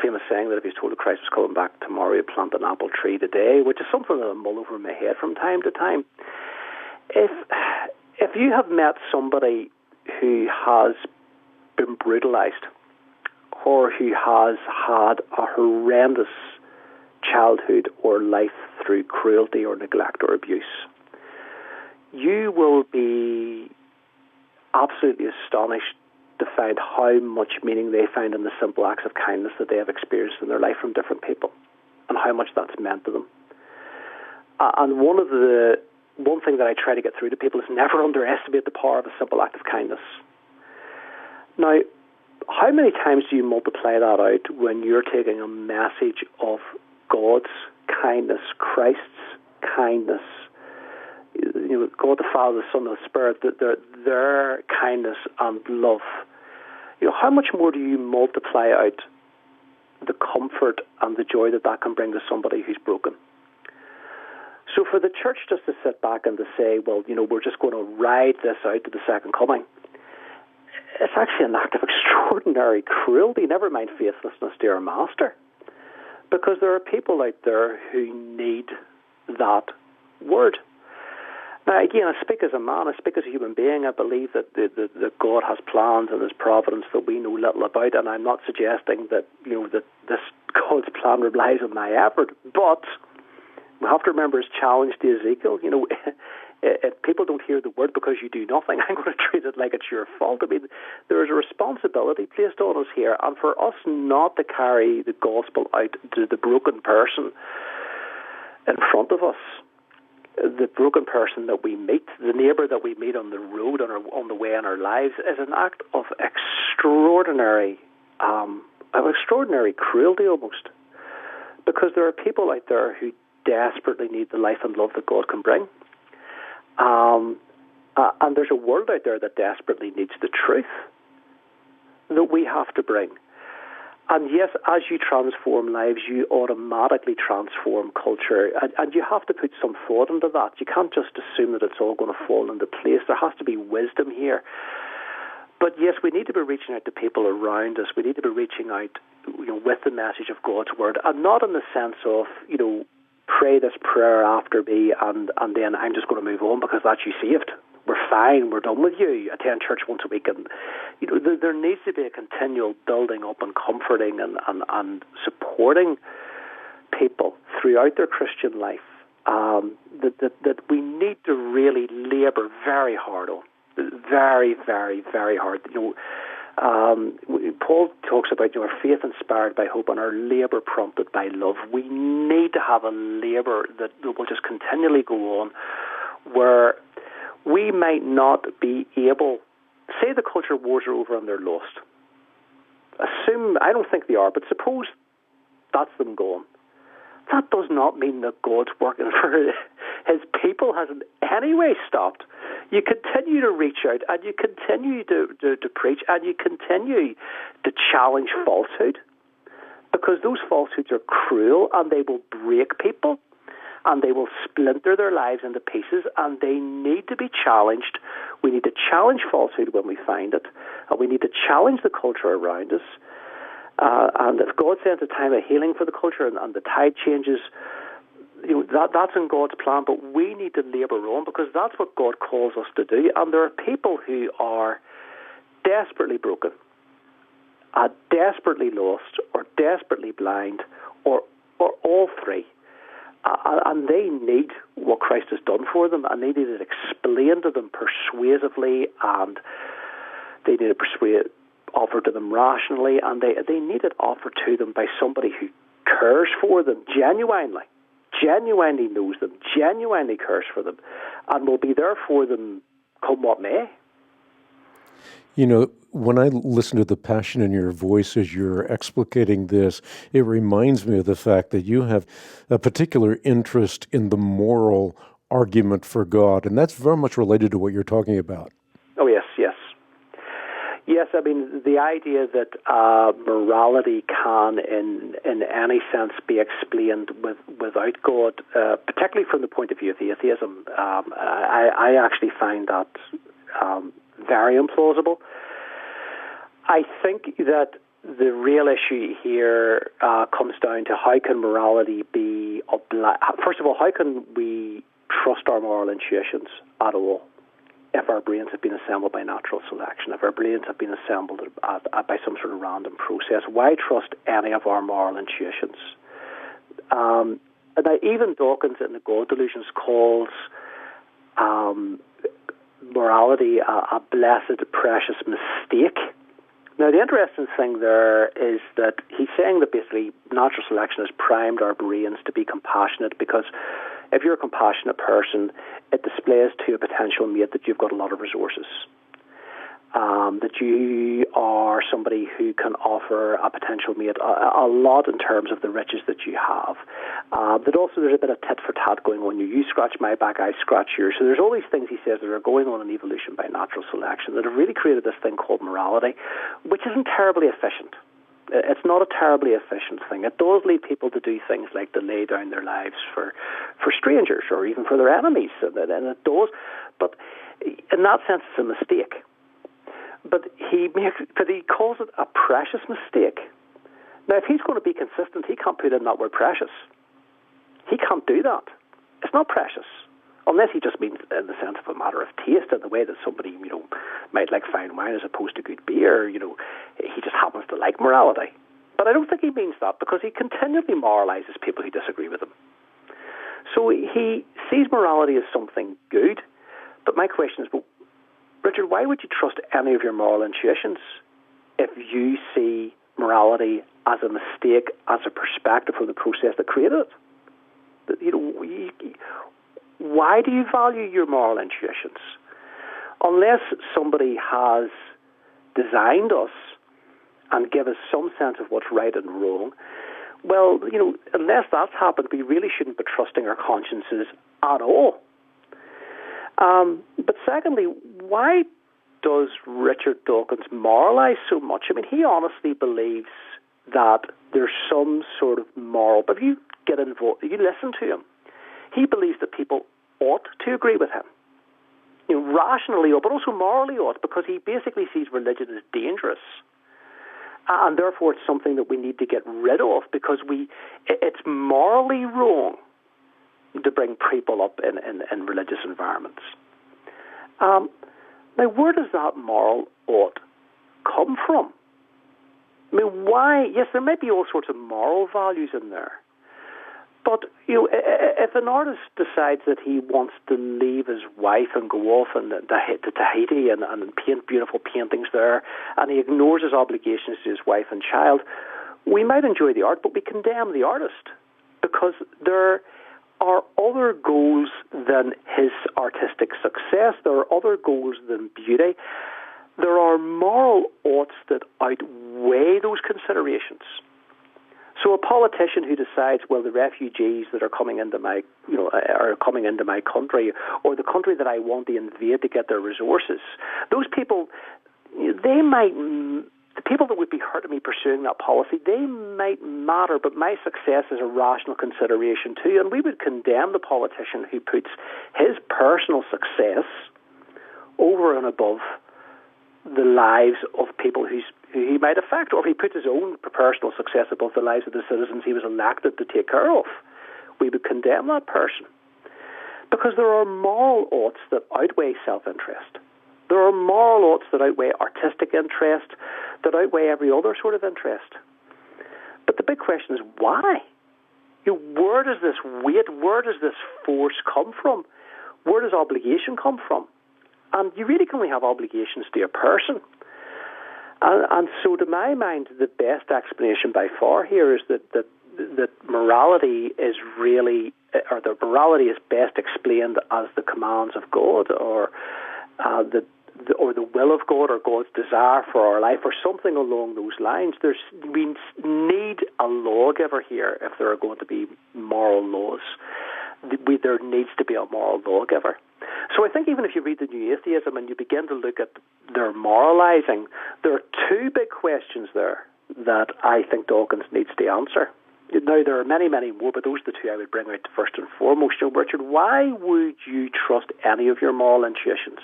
famous saying that if he's told that Christ was coming back tomorrow, he'd plant an apple tree today, which is something that I mull over in my head from time to time. If you have met somebody who has been brutalized or who has had a horrendous childhood or life through cruelty or neglect or abuse, you will be absolutely astonished to find how much meaning they find in the simple acts of kindness that they have experienced in their life from different people, and how much that's meant to them. And one thing that I try to get through to people is never underestimate the power of a simple act of kindness. Now, how many times do you multiply that out when you're taking a message of God's kindness, Christ's kindness, God the Father, the Son, and the Spirit, their kindness and love? How much more do you multiply out the comfort and the joy that can bring to somebody who's broken? So for the church just to sit back and to say, well, we're just going to ride this out to the second coming, it's actually an act of extraordinary cruelty, never mind faithlessness to our master. Because there are people out there who need that word. Now, again, I speak as a man, I speak as a human being. I believe that God has plans and His providence that we know little about, and I'm not suggesting that, that this God's plan relies on my effort, but we have to remember His challenge to Ezekiel. If people don't hear the word because you do nothing, I'm going to treat it like it's your fault. I mean, there is a responsibility placed on us here, and for us not to carry the gospel out to the broken person in front of us, the broken person that we meet, the neighbour that we meet on the road, on the way in our lives, is an act of extraordinary cruelty almost. Because there are people out there who desperately need the life and love that God can bring. And there's a world out there that desperately needs the truth that we have to bring. And yes, as you transform lives, you automatically transform culture. And you have to put some thought into that. You can't just assume that it's all going to fall into place. There has to be wisdom here. But yes, we need to be reaching out to people around us. We need to be reaching out, with the message of God's word, and not in the sense of, pray this prayer after me, and then I'm just going to move on because that's you saved. We're fine. We're done with you. Attend church once a week, and there needs to be a continual building up and comforting and supporting people throughout their Christian life. That we need to really labour very hard on. Very, very, very hard. Paul talks about our faith inspired by hope and our labour prompted by love. We need to have a labour that will just continually go on, where we might not be able. Say the culture wars are over and they're lost. Assume, I don't think they are, but suppose that's them gone. That does not mean that God's working for his people hasn't anyway stopped. You continue to reach out, and you continue to preach, and you continue to challenge falsehood, because those falsehoods are cruel, and they will break people, and they will splinter their lives into pieces, and they need to be challenged. We need to challenge falsehood when we find it, and we need to challenge the culture around us. And if God sends a time of healing for the culture and the tide changes, that's in God's plan, but we need to labour on, because that's what God calls us to do. And there are people who are desperately broken, desperately lost, or desperately blind, or all three. And they need what Christ has done for them, and they need it explained to them persuasively, and they need it offered to them rationally, and they need it offered to them by somebody who cares for them genuinely knows them, genuinely cares for them, and will be there for them come what may. When I listen to the passion in your voice as you're explicating this, it reminds me of the fact that you have a particular interest in the moral argument for God, and that's very much related to what you're talking about. Oh, yes. Yes, I mean, the idea that morality can, in any sense, be explained without God, particularly from the point of view of atheism, I actually find that very implausible. I think that the real issue here comes down to how can morality be first of all, how can we trust our moral intuitions at all if our brains have been assembled by natural selection, if our brains have been assembled by some sort of random process? Why trust any of our moral intuitions? And even Dawkins in the God Delusions calls morality a blessed, precious mistake. Now, the interesting thing there is that he's saying that basically natural selection has primed our brains to be compassionate, because if you're a compassionate person, it displays to a potential mate that you've got a lot of resources, that you are somebody who can offer a potential mate a lot in terms of the riches that you have. That also there's a bit of tit for tat going on. You scratch my back, I scratch yours. So there's all these things, he says, that are going on in evolution by natural selection that have really created this thing called morality, which isn't terribly efficient. It's not a terribly efficient thing. It does lead people to do things like to lay down their lives for strangers or even for their enemies, and it does. But in that sense, it's a mistake. But he calls it a precious mistake. Now, if he's going to be consistent, he can't put in that word precious. He can't do that. It's not precious, unless he just means in the sense of a matter of taste, in the way that somebody, might like fine wine as opposed to good beer. He just happens to like morality. But I don't think he means that, because he continually moralizes people who disagree with him. So he sees morality as something good. But my question is, well, Richard, why would you trust any of your moral intuitions if you see morality as a mistake, as a perspective from the process that created it? Why do you value your moral intuitions? Unless somebody has designed us and give us some sense of what's right and wrong, well, unless that's happened, we really shouldn't be trusting our consciences at all. But secondly, why does Richard Dawkins moralize so much? I mean, he honestly believes that there's some sort of moral, but if you get involved, you listen to him, he believes that people ought to agree with him. Rationally ought, but also morally ought, because he basically sees religion as dangerous. And therefore it's something that we need to get rid of, because it's morally wrong to bring people up in religious environments. Now, where does that moral ought come from? I mean, why? Yes, there may be all sorts of moral values in there. But, if an artist decides that he wants to leave his wife and go off to Tahiti and paint beautiful paintings there, and he ignores his obligations to his wife and child, we might enjoy the art, but we condemn the artist, because there are other goals than his artistic success. There are other goals than beauty. There are moral oughts that outweigh those considerations. So a politician who decides, well, the refugees that are coming into my country, or the country that I want to invade to get their resources, those people, the people that would be hurt of me pursuing that policy, they might matter, but my success is a rational consideration too, and we would condemn the politician who puts his personal success over and above the lives of people who he might affect, or if he puts his own personal success above the lives of the citizens he was elected to take care of. We would condemn that person. Because there are moral oughts that outweigh self-interest. There are moral oughts that outweigh artistic interest, that outweigh every other sort of interest. But the big question is, why? Where does this weight, where does this force come from? Where does obligation come from? And you really can only have obligations to a person. And so to my mind, the best explanation by far here is that morality is really, or the morality is best explained as the commands of God, or the will of God, or God's desire for our life, or something along those lines. We need a lawgiver here if there are going to be moral laws. There needs to be a moral lawgiver. So I think even if you read the New Atheism and you begin to look at their moralizing, there are two big questions there that I think Dawkins needs to answer. Now, there are many, many more, but those are the two I would bring out first and foremost. Richard, why would you trust any of your moral intuitions,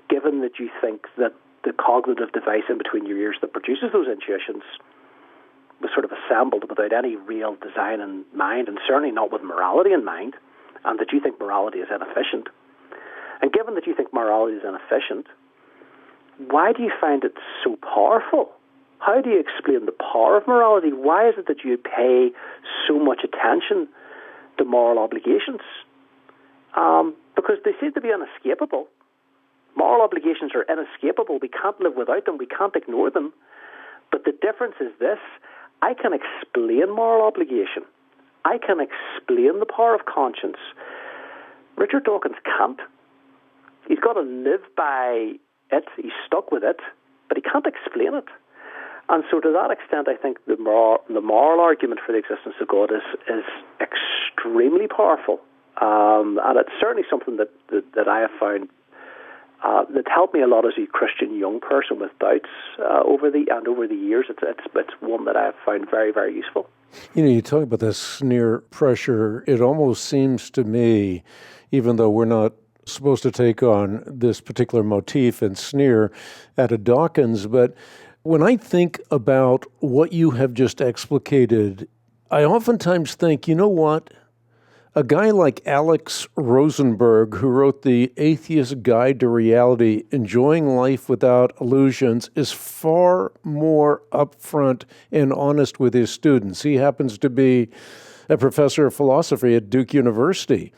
given that you think that the cognitive device in between your ears that produces those intuitions was sort of assembled without any real design in mind, and certainly not with morality in mind, and that you think morality is inefficient? And given that you think morality is inefficient, why do you find it so powerful? How do you explain the power of morality? Why is it that you pay so much attention to moral obligations? Because they seem to be inescapable. Moral obligations are inescapable. We can't live without them. We can't ignore them. But the difference is this: I can explain moral obligation. I can explain the power of conscience. Richard Dawkins can't. He's got to live by it. He's stuck with it, but he can't explain it. And so to that extent, I think the moral argument for the existence of God is extremely powerful. And it's certainly something that I have found that helped me a lot as a Christian young person with doubts over the years. It's one that I have found very, very useful. You talk about this sneer pressure. It almost seems to me, even though we're not supposed to take on this particular motif and sneer at a Dawkins, but when I think about what you have just explicated, I oftentimes think, you know what? A guy like Alex Rosenberg, who wrote The Atheist Guide to Reality, Enjoying Life Without Illusions, is far more upfront and honest with his students. He happens to be a professor of philosophy at Duke University.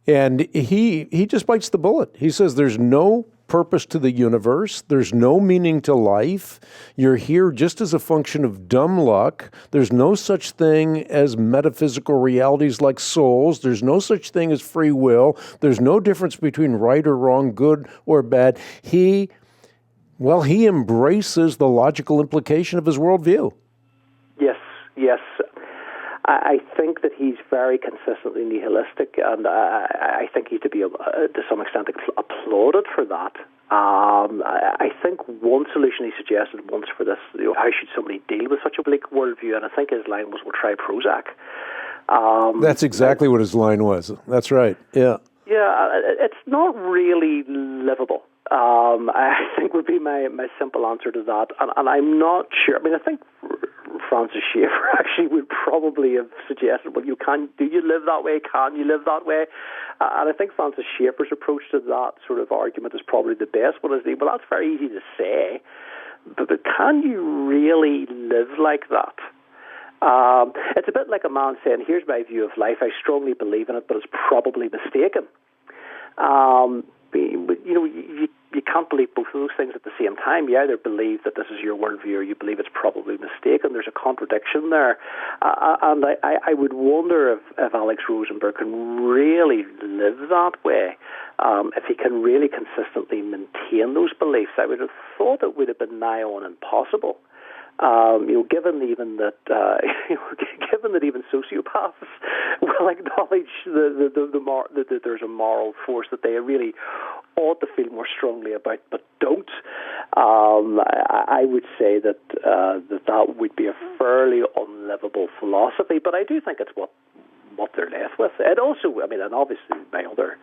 And he just bites the bullet. He says there's no purpose to the universe. There's no meaning to life. You're here just as a function of dumb luck. There's no such thing as metaphysical realities like souls. There's no such thing as free will. There's no difference between right or wrong, good or bad. He embraces the logical implication of his worldview. Yes. I think that he's very consistently nihilistic, and I think he's to be, to some extent, applauded for that. I think one solution he suggested once for this, how should somebody deal with such a bleak worldview, and I think his line was, we'll try Prozac. That's exactly what his line was. That's right, yeah. Yeah, it's not really livable. I think would be my simple answer to that, and I'm not sure. I mean, I think Francis Schaeffer actually would probably have suggested, well, do you live that way? Can you live that way? And I think Francis Schaeffer's approach to that sort of argument is probably the best one. Well, that's very easy to say, but can you really live like that? It's a bit like a man saying, here's my view of life, I strongly believe in it, but it's probably mistaken. You can't believe both of those things at the same time. You either believe that this is your worldview or you believe it's probably mistaken. There's a contradiction there. And I would wonder if Alex Rosenberg can really live that way, if he can really consistently maintain those beliefs. I would have thought it would have been nigh on impossible. Given that even sociopaths will acknowledge that there's a moral force that they really ought to feel more strongly about, but don't. I would say that would be a fairly unlivable philosophy, but I do think it's what they're left with. And also, and obviously my other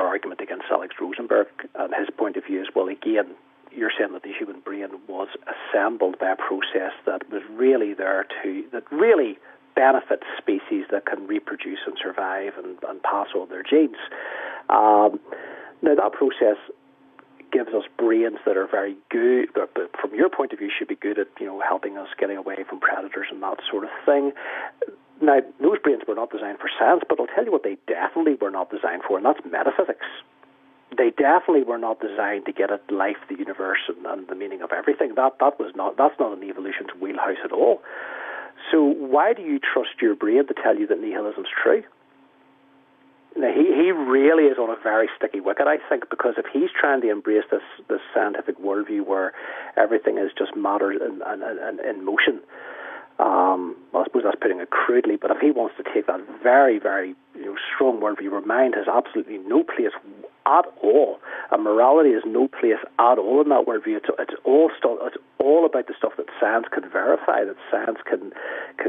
argument against Alex Rosenberg and his point of view is, well, again, you're saying that the human brain was assembled by a process that was really that really benefits species that can reproduce and survive and pass on their genes. Now, that process gives us brains that are very good, but from your point of view, should be good at helping us getting away from predators and that sort of thing. Now, those brains were not designed for science, but I'll tell you what they definitely were not designed for, and that's metaphysics. They definitely were not designed to get at life, the universe, and the meaning of everything. That's not an evolution's wheelhouse at all. So why do you trust your brain to tell you that nihilism's true? Now, he really is on a very sticky wicket, I think, because if he's trying to embrace this scientific worldview where everything is just matter and in motion, well, I suppose that's putting it crudely, but if he wants to take that very, very strong worldview where mind has absolutely no place at all, and morality has no place at all in that worldview, it's all about the stuff that science can verify, that science can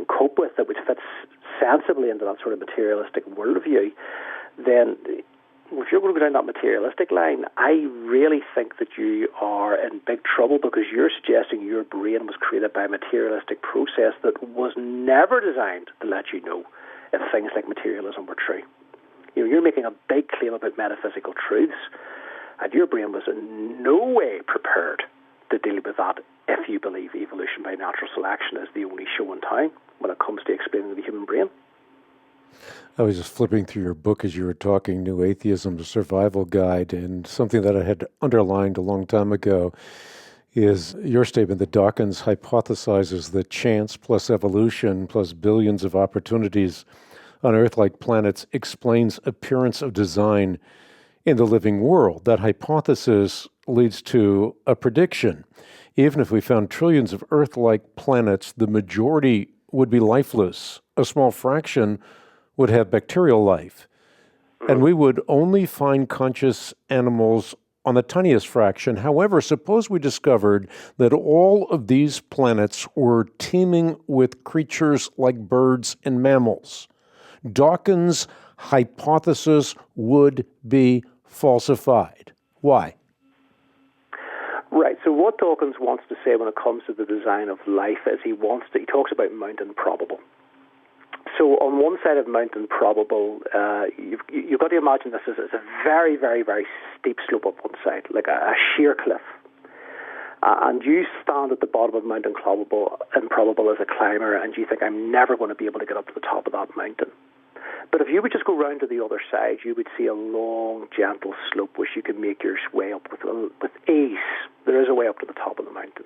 cope with, that which fits sensibly into that sort of materialistic worldview, then if you're going to go down that materialistic line, I really think that you are in big trouble, because you're suggesting your brain was created by a materialistic process that was never designed to let you know if things like materialism were true. You're making a big claim about metaphysical truths, and your brain was in no way prepared to deal with that if you believe evolution by natural selection is the only show in town when it comes to explaining the human brain. I was just flipping through your book as you were talking, New Atheism, the Survival Guide, and something that I had underlined a long time ago is your statement that Dawkins hypothesizes that chance plus evolution plus billions of opportunities on Earth-like planets explains appearance of design in the living world. That hypothesis leads to a prediction. Even if we found trillions of Earth-like planets, the majority would be lifeless. A small fraction would have bacterial life. And we would only find conscious animals on the tiniest fraction. However, suppose we discovered that all of these planets were teeming with creatures like birds and mammals. Dawkins' hypothesis would be falsified. Why? Right. So what Dawkins wants to say when it comes to the design of life is he talks about Mount Improbable. So on one side of Mount Improbable, you've got to imagine this as a very, very, very steep slope up one side, like a sheer cliff. and you stand at the bottom of Mount Improbable as a climber, and you think, I'm never going to be able to get up to the top of that mountain. But if you would just go round to the other side, you would see a long, gentle slope which you can make your way up with ease. There is a way up to the top of the mountain.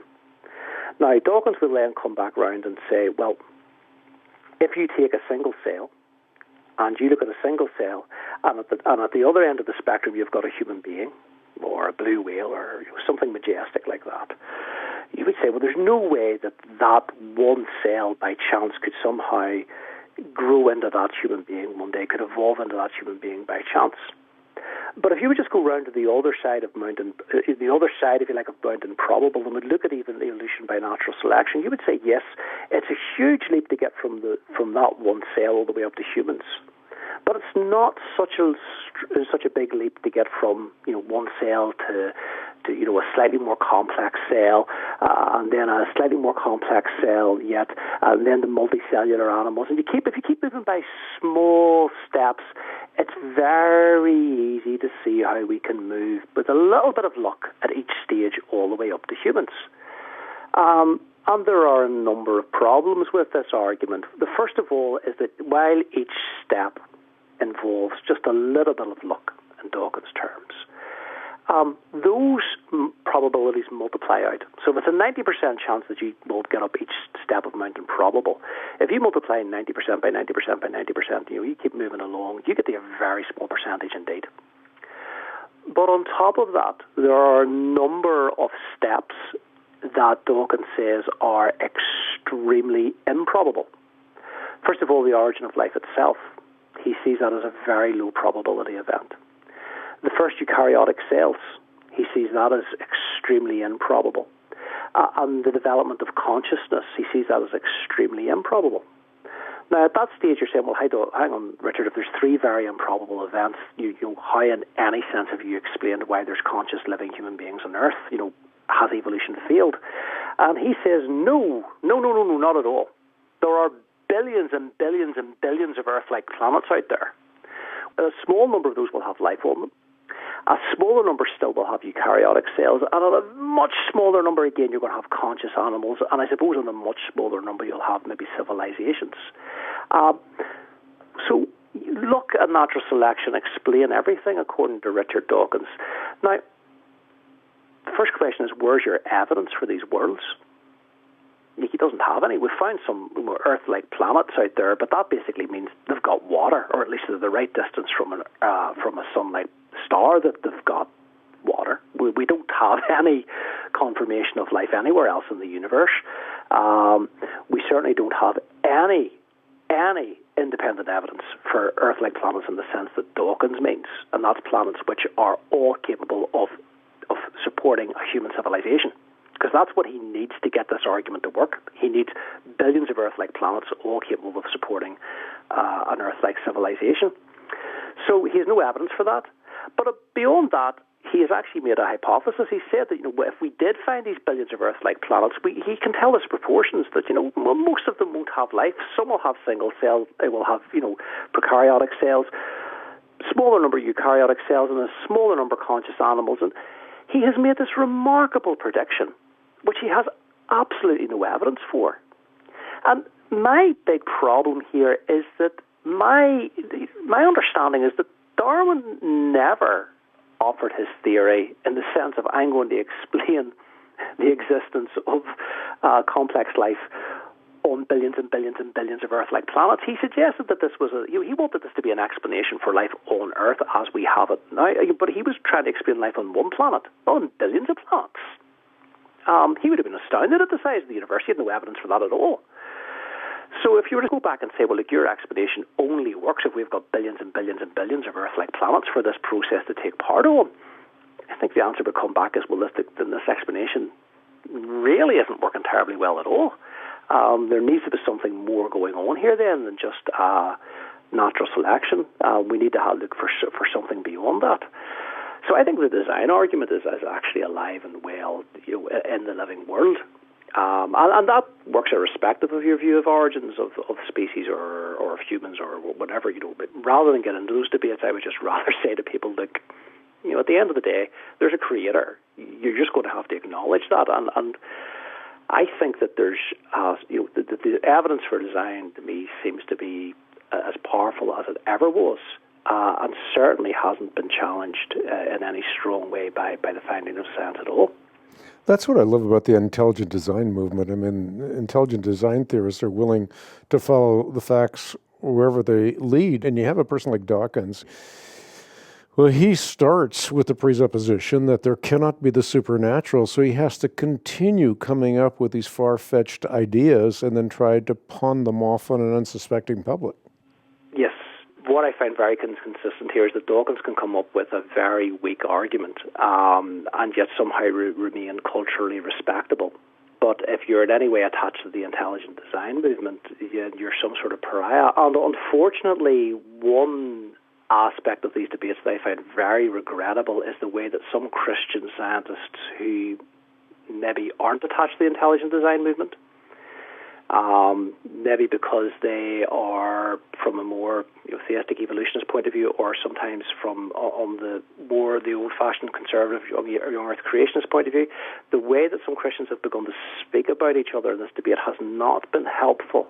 Now, Dawkins will then come back round and say, well, if you take a single sail, and you look at a single sail, and at the other end of the spectrum you've got a human being, or a blue whale, or something majestic like that, you would say, well, there's no way that one sail by chance could somehow grow into that human being one day, could evolve into that human being by chance. But if you would just go round to the other side, if you like, of Mount Improbable, and would look at even evolution by natural selection, you would say, yes, it's a huge leap to get from that one cell all the way up to humans. But it's not such a big leap to get from one cell to a slightly more complex cell, and then a slightly more complex cell yet, and then the multicellular animals. And if you keep moving by small steps, it's very easy to see how we can move with a little bit of luck at each stage all the way up to humans. And there are a number of problems with this argument. The first of all is that while each step involves just a little bit of luck in Dawkins' terms, those probabilities multiply out. So if it's a 90% chance that you will get up each step of Mount Improbable, if you multiply 90% by 90% by 90%, you keep moving along, you get to a very small percentage indeed. But on top of that, there are a number of steps that Dawkins says are extremely improbable. First of all, the origin of life itself. He sees that as a very low probability event. The first eukaryotic cells, he sees that as extremely improbable. And the development of consciousness, he sees that as extremely improbable. Now, at that stage, you're saying, well, hang on, Richard, if there's three very improbable events, how in any sense have you explained why there's conscious living human beings on Earth? Has evolution failed? And he says, no, not at all. There are billions and billions and billions of Earth-like planets out there. A small number of those will have life on them. A smaller number still will have eukaryotic cells, and on a much smaller number, again, you're going to have conscious animals, and I suppose on a much smaller number, you'll have maybe civilizations. So luck and natural selection explain everything, according to Richard Dawkins. Now, the first question is, where's your evidence for these worlds? He doesn't have any. We've found some Earth-like planets out there, but that basically means they've got water, or at least they're the right distance from a sunlight star that they've got water. We don't have any confirmation of life anywhere else in the universe. We certainly don't have any independent evidence for Earth-like planets in the sense that Dawkins means, and that's planets which are all capable of supporting a human civilization. Because that's what he needs to get this argument to work. He needs billions of Earth-like planets all capable of supporting an Earth-like civilization. So he has no evidence for that. But beyond that, he has actually made a hypothesis. He said that if we did find these billions of Earth-like planets, he can tell us proportions that most of them won't have life. Some will have single cells. They will have prokaryotic cells, smaller number of eukaryotic cells, and a smaller number of conscious animals. And he has made this remarkable prediction, which he has absolutely no evidence for. And my big problem here is that my understanding is that Darwin never offered his theory in the sense of, I'm going to explain the existence of complex life on billions and billions and billions of Earth-like planets. He suggested that this was he wanted this to be an explanation for life on Earth as we have it now, but he was trying to explain life on one planet, not on billions of planets. He would have been astounded at the size of the universe. He had no evidence for that at all. So if you were to go back and say, well, look, your explanation only works if we've got billions and billions and billions of Earth-like planets for this process to take part on, I think the answer would come back as, well, this explanation really isn't working terribly well at all. There needs to be something more going on here then than just natural selection. We need to look for something beyond that. So I think the design argument is actually alive and well in the living world. And that works irrespective of your view of origins of species or of humans or whatever, But rather than get into those debates, I would just rather say to people, look, At the end of the day, there's a creator. You're just going to have to acknowledge that. And I think that there's, the evidence for design to me seems to be as powerful as it ever was, and certainly hasn't been challenged in any strong way by the finding of science at all. That's what I love about the intelligent design movement. I mean, intelligent design theorists are willing to follow the facts wherever they lead. And you have a person like Dawkins. Well, he starts with the presupposition that there cannot be the supernatural, so he has to continue coming up with these far-fetched ideas and then try to pawn them off on an unsuspecting public. Yes. What I find very consistent here is that Dawkins can come up with a very weak argument and yet somehow remain culturally respectable. But if you're in any way attached to the intelligent design movement, you're some sort of pariah. And unfortunately, one aspect of these debates that I find very regrettable is the way that some Christian scientists who maybe aren't attached to the intelligent design movement, maybe because they are from a more theistic evolutionist point of view, or sometimes from on the old-fashioned conservative young earth creationist point of view, the way that some Christians have begun to speak about each other in this debate has not been helpful.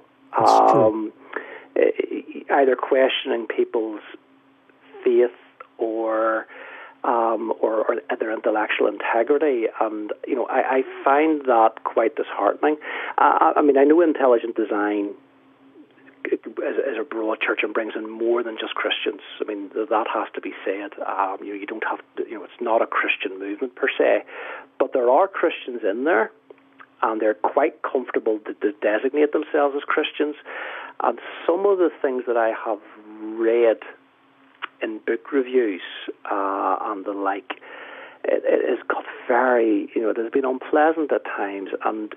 Either questioning people's faith or their intellectual integrity, and I find that quite disheartening. I mean, I know intelligent design is a broad church and brings in more than just Christians. I mean, that has to be said. You don't have to, it's not a Christian movement per se, but there are Christians in there, and they're quite comfortable to designate themselves as Christians. And some of the things that I have read in book reviews and the like, it has got very, it has been unpleasant at times, and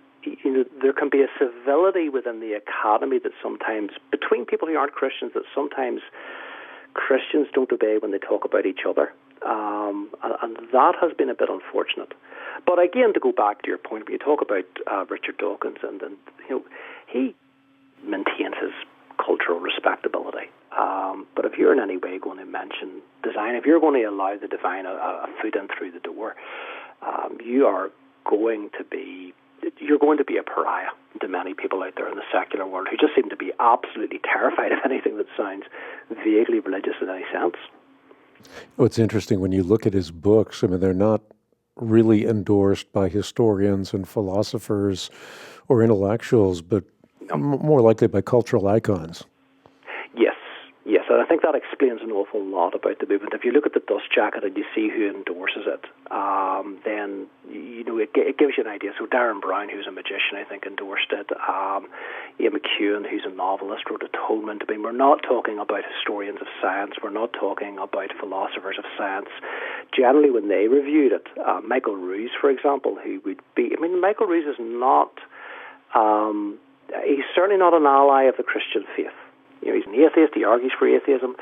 there can be a civility within the academy that sometimes, between people who aren't Christians, that sometimes Christians don't obey when they talk about each other, and that has been a bit unfortunate. But again, to go back to your point, when you talk about Richard Dawkins, and he maintains his cultural respectability. But if you're in any way going to mention design, if you're going to allow the divine a foot in through the door, you're going to be a pariah to many people out there in the secular world who just seem to be absolutely terrified of anything that sounds vaguely religious in any sense. Oh, it's interesting when you look at his books. I mean, they're not really endorsed by historians and philosophers or intellectuals, but more likely by cultural icons. Yes, and I think that explains an awful lot about the movement. If you look at the dust jacket and you see who endorses it, then it gives you an idea. So Darren Brown, who's a magician, I think, endorsed it. Ian McEwan, who's a novelist, wrote Atonement. I mean, we're not talking about historians of science. We're not talking about philosophers of science. Generally, when they reviewed it, Michael Ruse, for example, who would be, Michael Ruse is not, he's certainly not an ally of the Christian faith. He's an atheist, he argues for atheism.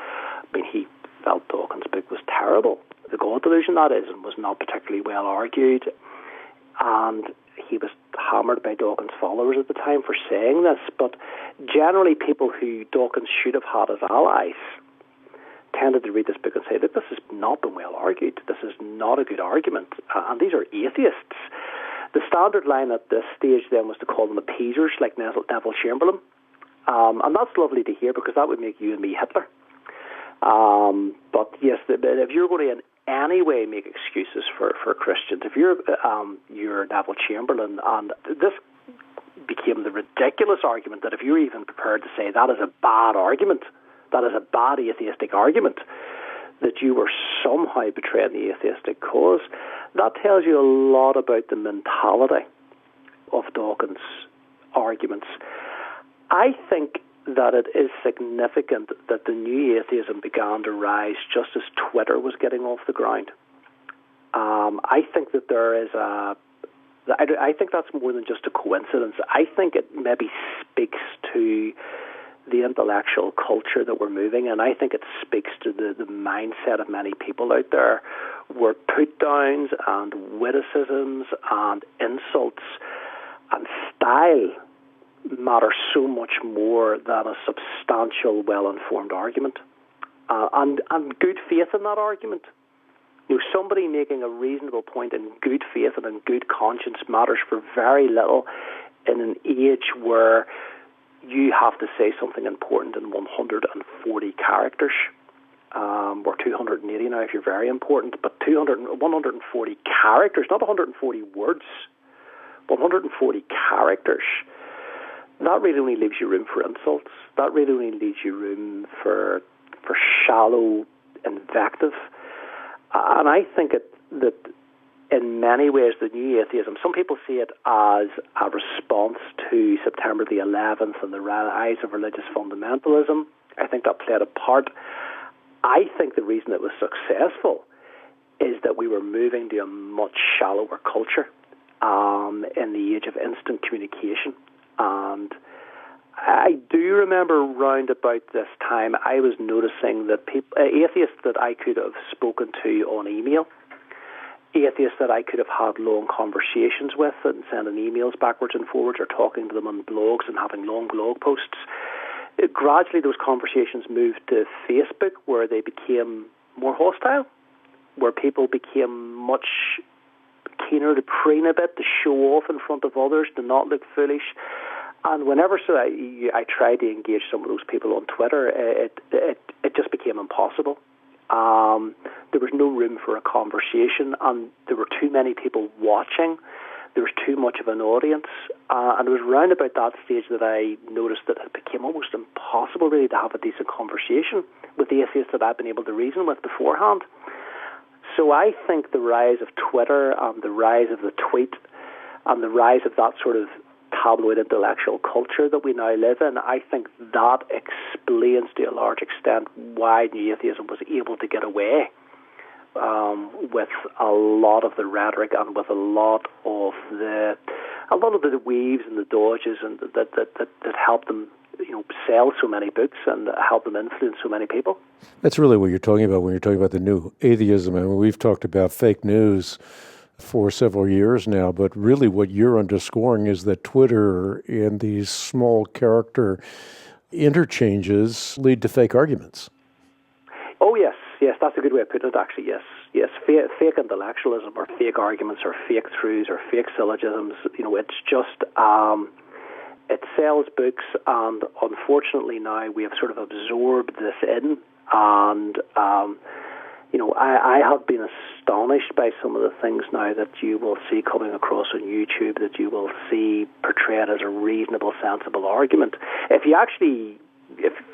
He felt Dawkins' book was terrible. The God Delusion, that is, and was not particularly well argued. And he was hammered by Dawkins' followers at the time for saying this. But generally, people who Dawkins should have had as allies tended to read this book and say that this has not been well argued. This is not a good argument. And these are atheists. The standard line at this stage then was to call them appeasers, like Neville Chamberlain. And that's lovely to hear, because that would make you and me Hitler. But yes, if you're going to in any way make excuses for Christians, if you're Neville Chamberlain, and this became the ridiculous argument that if you're even prepared to say that is a bad argument, that is a bad atheistic argument, that you were somehow betraying the atheistic cause, that tells you a lot about the mentality of Dawkins' arguments. I think that it is significant that the new atheism began to rise just as Twitter was getting off the ground. I think that there is I think that's more than just a coincidence. I think it maybe speaks to the intellectual culture that we're moving in. I think it speaks to the mindset of many people out there, where put-downs and witticisms and insults and style matter so much more than a substantial, well-informed argument, and good faith in that argument. Somebody making a reasonable point in good faith and in good conscience matters for very little in an age where you have to say something important in 140 characters, or 280 now if you're very important, but 140 characters, not 140 words, 140 characters. That really only leaves you room for insults. That really only leaves you room for shallow invective. And I think that in many ways the new atheism, some people see it as a response to September the 11th and the rise of religious fundamentalism. I think that played a part. I think the reason it was successful is that we were moving to a much shallower culture in the age of instant communication. And I do remember round about this time, I was noticing that atheists that I could have spoken to on email, atheists that I could have had long conversations with and sending emails backwards and forwards or talking to them on blogs and having long blog posts, gradually those conversations moved to Facebook, where they became more hostile, where people became much keener to preen a bit, to show off in front of others, to not look foolish. And whenever I tried to engage some of those people on Twitter, it just became impossible. There was no room for a conversation, and there were too many people watching. There was too much of an audience, and it was round about that stage that I noticed that it became almost impossible really to have a decent conversation with the atheists that I'd been able to reason with beforehand. So I think the rise of Twitter and the rise of the tweet and the rise of that sort of tabloid intellectual culture that we now live in, I think that explains to a large extent why new atheism was able to get away with a lot of the rhetoric and with a lot of the weaves and the dodges and that helped them sell so many books and help them influence so many people. That's really what you're talking about when you're talking about the new atheism. I mean, we've talked about fake news for several years now, but really what you're underscoring is that Twitter and these small character interchanges lead to fake arguments. Oh, yes, that's a good way of putting it, actually, yes. Fake intellectualism or fake arguments or fake truths or fake syllogisms, it's just, it sells books, and unfortunately now we have sort of absorbed this in, and I have been astonished by some of the things now that you will see coming across on YouTube that you will see portrayed as a reasonable, sensible argument. If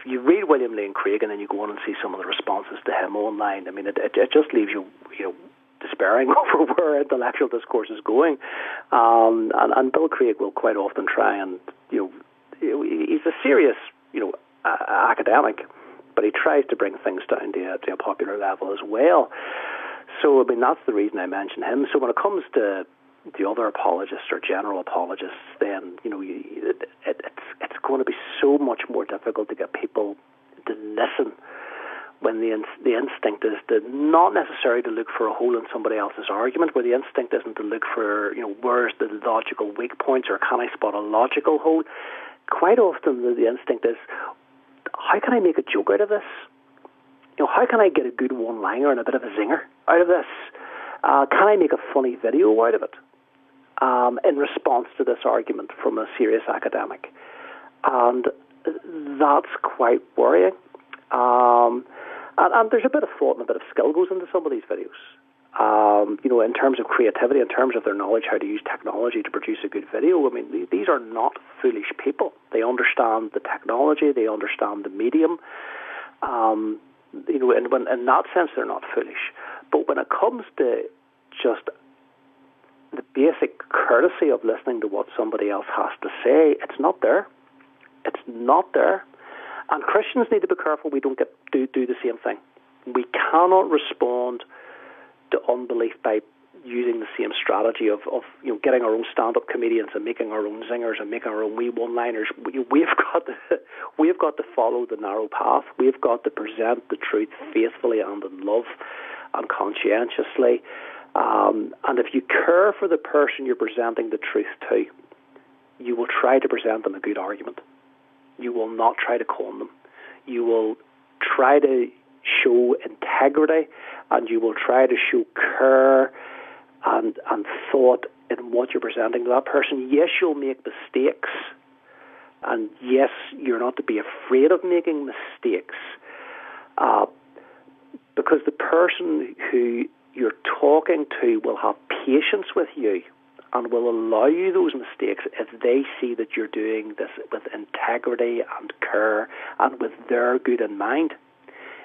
you read William Lane Craig and then you go on and see some of the responses to him online, I mean, it just leaves you, despairing over where intellectual discourse is going. And Bill Craig will quite often try and, he's a serious, academic, but he tries to bring things down to a popular level as well. So, I mean, that's the reason I mention him. So when it comes to the other apologists or general apologists, then, it's going to be so much more difficult to get people to listen when the instinct is to not necessarily to look for a hole in somebody else's argument, where the instinct isn't to look for, where's the logical weak points or can I spot a logical hole. Quite often the instinct is, how can I make a joke out of this? How can I get a good one-liner and a bit of a zinger out of this? Can I make a funny video out of it in response to this argument from a serious academic? And that's quite worrying. And there's a bit of thought and a bit of skill goes into some of these videos. In terms of creativity, in terms of their knowledge how to use technology to produce a good video. I mean, these are not foolish people. They understand the technology, they understand the medium. In that sense, they're not foolish. But when it comes to just the basic courtesy of listening to what somebody else has to say, it's not there. It's not there. And Christians need to be careful we don't do the same thing. We cannot respond to unbelief by using the same strategy of getting our own stand-up comedians and making our own zingers and making our own wee one-liners. We've got to follow the narrow path. We've got to present the truth faithfully and in love and conscientiously. And if you care for the person you're presenting the truth to, you will try to present them a good argument. You will not try to con them. You will try to show integrity and you will try to show care and thought in what you're presenting to that person. Yes, you'll make mistakes, and yes, you're not to be afraid of making mistakes, because the person who you're talking to will have patience with you and will allow you those mistakes if they see that you're doing this with integrity and care and with their good in mind.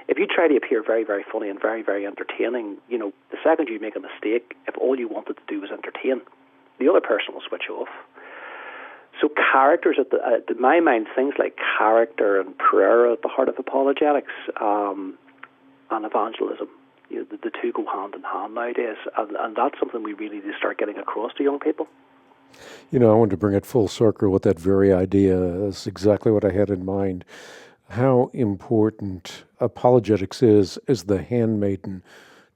If you try to appear very, very funny and very, very entertaining, the second you make a mistake, if all you wanted to do was entertain, the other person will switch off. So characters, to my mind, things like character and prayer are at the heart of apologetics and evangelism. The two go hand in hand nowadays, and that's something we really need to start getting across to young people. I wanted to bring it full circle with that very idea. That's exactly what I had in mind. How important apologetics is the handmaiden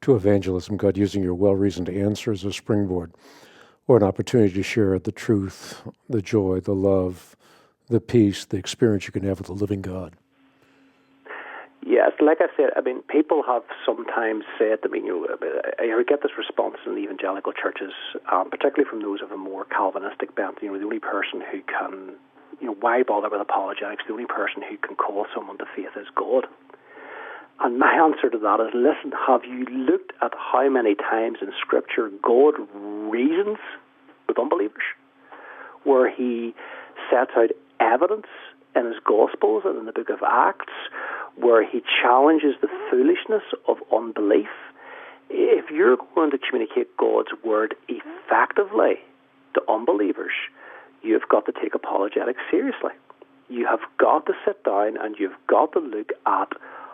to evangelism, God using your well-reasoned answer as a springboard, or an opportunity to share the truth, the joy, the love, the peace, the experience you can have with the living God. Yes, like I said, people have sometimes said to me, I get this response in the evangelical churches, particularly from those of a more Calvinistic bent, the only person who can, why bother with apologetics? The only person who can call someone to faith is God. And my answer to that is, listen, have you looked at how many times in Scripture God reasons with unbelievers, where he sets out evidence in his Gospels and in the book of Acts, where he challenges the foolishness of unbelief? If you're going to communicate God's word effectively to unbelievers, you've got to take apologetics seriously. You have got to sit down and you've got to look at,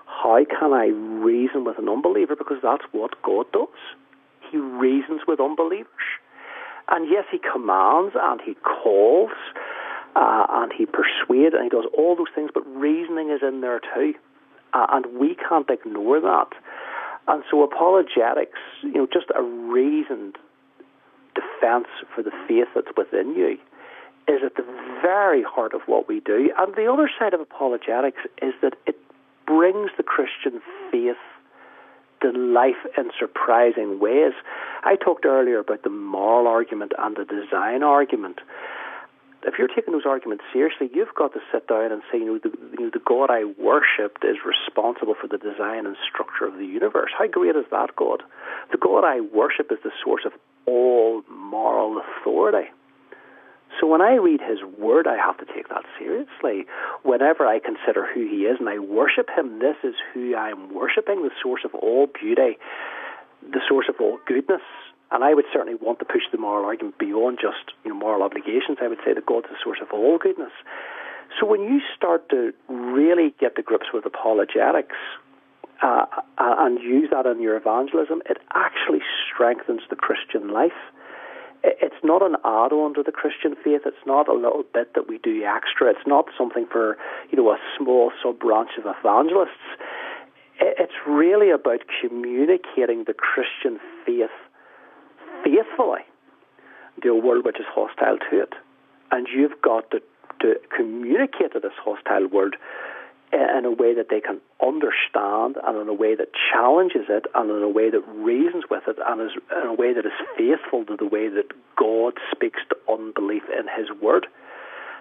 how can I reason with an unbeliever? Because that's what God does. He reasons with unbelievers. And yes, he commands and he calls and he persuades and he does all those things, but reasoning is in there too. And we can't ignore that. And so apologetics, just a reasoned defense for the faith that's within you, is at the very heart of what we do. And the other side of apologetics is that it brings the Christian faith to life in surprising ways. I talked earlier about the moral argument and the design argument. If you're taking those arguments seriously, you've got to sit down and say, the God I worshipped is responsible for the design and structure of the universe. How great is that God? The God I worship is the source of all moral authority. So when I read his word, I have to take that seriously. Whenever I consider who he is and I worship him, this is who I'm worshipping, the source of all beauty, the source of all goodness. And I would certainly want to push the moral argument beyond just moral obligations. I would say that God's the source of all goodness. So when you start to really get to grips with apologetics and use that in your evangelism, it actually strengthens the Christian life. It's not an add-on to the Christian faith. It's not a little bit that we do extra. It's not something for a small sub-branch of evangelists. It's really about communicating the Christian faith faithfully to a world which is hostile to it. And you've got to communicate to this hostile world in a way that they can understand, and in a way that challenges it, and in a way that reasons with it, and in a way that is faithful to the way that God speaks to unbelief in his word.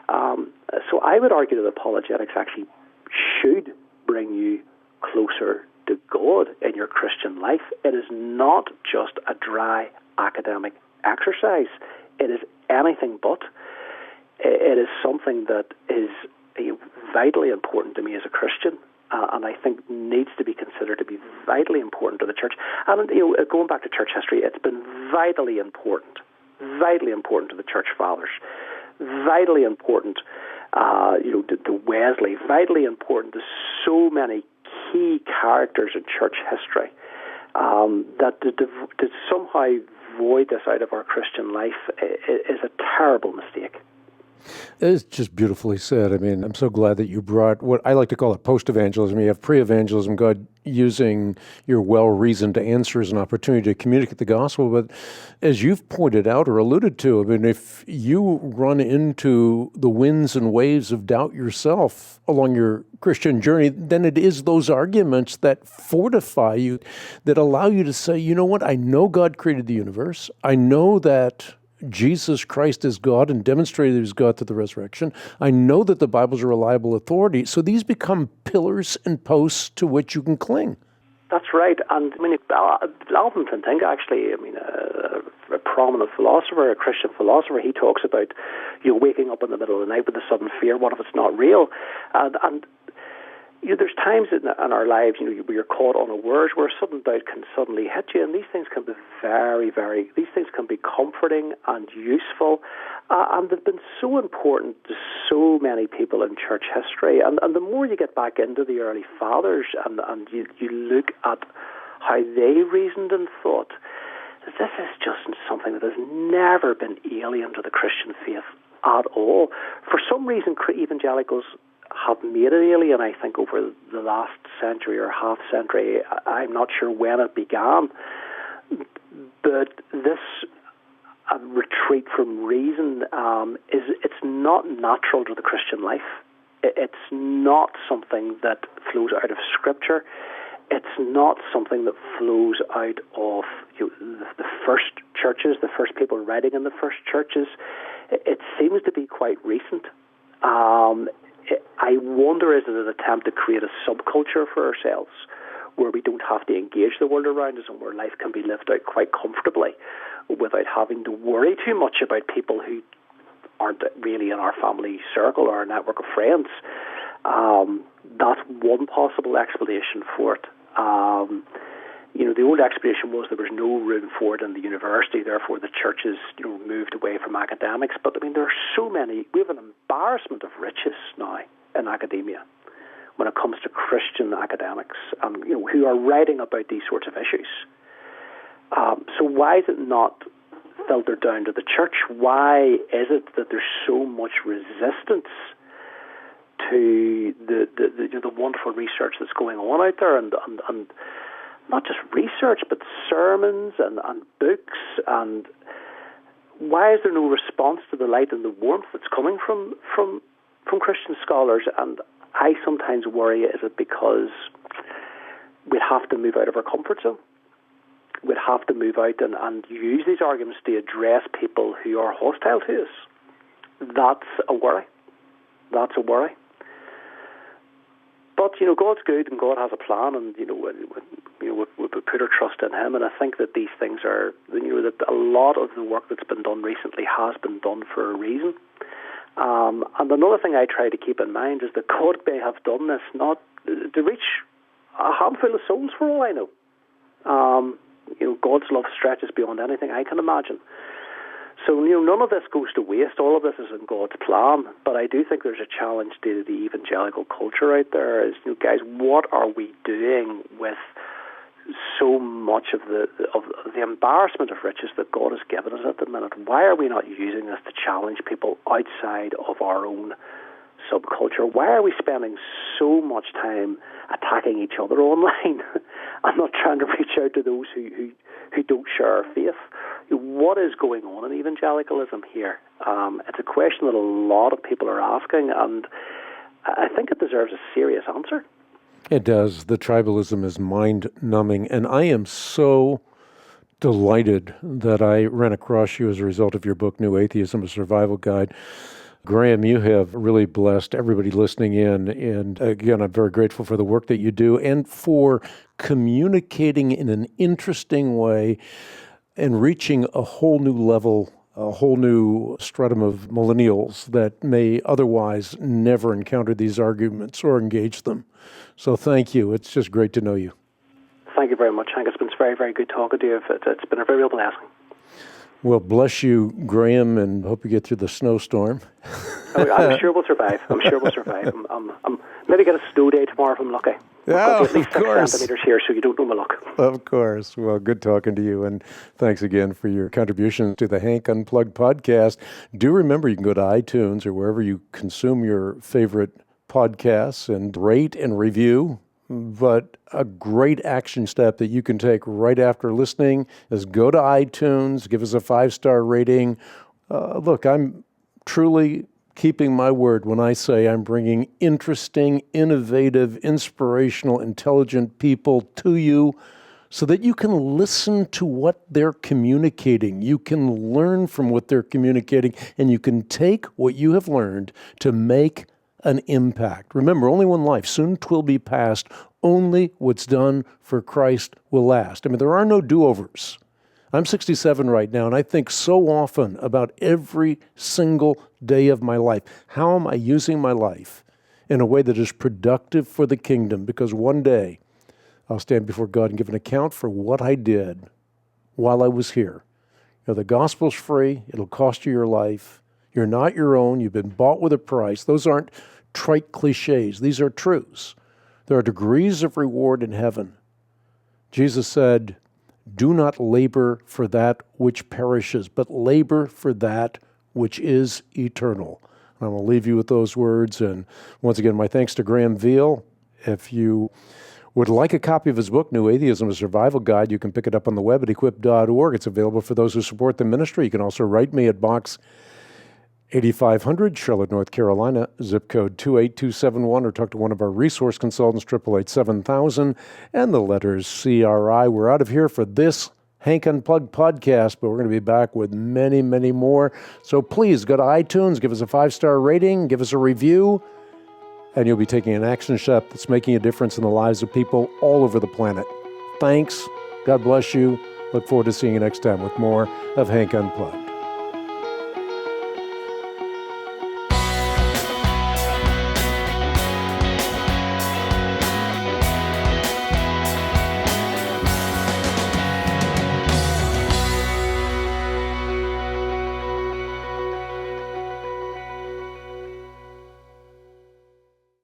So I would argue that apologetics actually should bring you closer to God in your Christian life. It is not just a dry academic exercise. It is anything but. It is something that is vitally important to me as a Christian, and I think needs to be considered to be vitally important to the church. And going back to church history, it's been vitally important to the church fathers, vitally important, to Wesley, vitally important to so many key characters in church history, that to somehow void this out of our Christian life is a terrible mistake. It's just beautifully said. I'm so glad that you brought what I like to call it post-evangelism. You have pre-evangelism, God using your well-reasoned answer as an opportunity to communicate the gospel. But as you've pointed out or alluded to, I mean, if you run into the winds and waves of doubt yourself along your Christian journey, then it is those arguments that fortify you, that allow you to say, you know what, I know God created the universe. I know that Jesus Christ is God and demonstrated he was God through the resurrection. I know that the Bible is a reliable authority. So these become pillars and posts to which you can cling. That's right. And I mean, Alvin van Dink, actually, I mean, a prominent philosopher, a Christian philosopher, he talks about waking up in the middle of the night with a sudden fear. What if it's not real? And there's times in our lives, where you're caught unawares, where sudden doubt can suddenly hit you, and these things can be these things can be comforting and useful, and they've been so important to so many people in church history. And the more you get back into the early fathers and you look at how they reasoned and thought, this is just something that has never been alien to the Christian faith at all. For some reason, evangelicals have made it alien, I think, over the last century or half century. I'm not sure when it began. But this retreat from reason it's not natural to the Christian life. It's not something that flows out of Scripture. It's not something that flows out of the first churches, the first people writing in the first churches. It seems to be quite recent. I wonder, is it an attempt to create a subculture for ourselves where we don't have to engage the world around us and where life can be lived out quite comfortably without having to worry too much about people who aren't really in our family circle or our network of friends? That's one possible explanation for it. The old explanation was there was no room for it in the university, therefore the churches moved away from academics. But I mean, there are so many. We have an embarrassment of riches now in academia when it comes to Christian academics, who are writing about these sorts of issues. So why is it not filtered down to the church? Why is it that there's so much resistance to the wonderful research that's going on out there, and not just research, but sermons and books? And why is there no response to the light and the warmth that's coming from Christian scholars? And I sometimes worry, is it because we'd have to move out of our comfort zone? We'd have to move out and use these arguments to address people who are hostile to us. That's a worry. That's a worry. But, God's good and God has a plan, and, we put our trust in Him. And I think that these things are, that a lot of the work that's been done recently has been done for a reason. And another thing I try to keep in mind is that God may have done this not to reach a handful of souls, for all I know. God's love stretches beyond anything I can imagine. So, none of this goes to waste. All of this is in God's plan. But I do think there's a challenge to the evangelical culture out there. Is, guys, what are we doing with so much of the embarrassment of riches that God has given us at the minute? Why are we not using this to challenge people outside of our own subculture? Why are we spending so much time attacking each other online and not trying to reach out to those who don't share our faith? What is going on in evangelicalism here? It's a question that a lot of people are asking, and I think it deserves a serious answer. It does. The tribalism is mind-numbing, and I am so delighted that I ran across you as a result of your book, New Atheism, A Survival Guide. Graham, you have really blessed everybody listening in, and again, I'm very grateful for the work that you do and for communicating in an interesting way and reaching a whole new level, a whole new stratum of millennials that may otherwise never encounter these arguments or engage them. So thank you. It's just great to know you. Thank you very much, Hank. It's been very, very good talking to you. It's been a very real blessing. Well, bless you, Graham, and hope you get through the snowstorm. I'm sure we'll survive. I'm maybe get a snow day tomorrow if I'm lucky. Yeah, at least 6 centimeters here, so you don't know my luck. Of course. Well, good talking to you, and thanks again for your contribution to the Hank Unplugged podcast. Do remember, you can go to iTunes or wherever you consume your favorite podcasts and rate and review. but a great action step that you can take right after listening is go to iTunes, give us a 5-star rating. Look, I'm truly keeping my word when I say I'm bringing interesting, innovative, inspirational, intelligent people to you so that you can listen to what they're communicating. You can learn from what they're communicating, and you can take what you have learned to make an impact. Remember, only one life. Soon 'twill be past. Only what's done for Christ will last. I mean, there are no do-overs. I'm 67 right now, and I think so often about every single day of my life. How am I using my life in a way that is productive for the kingdom? Because one day I'll stand before God and give an account for what I did while I was here. You know, the gospel's free. It'll cost you your life. You're not your own. You've been bought with a price. Those aren't trite cliches. These are truths. There are degrees of reward in heaven. Jesus said, "Do not labor for that which perishes, but labor for that which is eternal." And I'm going to leave you with those words. And once again, my thanks to Graham Veale. If you would like a copy of his book, New Atheism, a Survival Guide, you can pick it up on the web at equip.org. It's available for those who support the ministry. You can also write me at Box 8500, Charlotte, North Carolina, zip code 28271, or talk to one of our resource consultants, 888-7000, and the letters CRI. We're out of here for this Hank Unplugged podcast, but we're going to be back with many, many more. So please go to iTunes, give us a 5-star rating, give us a review, and you'll be taking an action step that's making a difference in the lives of people all over the planet. Thanks. God bless you. Look forward to seeing you next time with more of Hank Unplugged.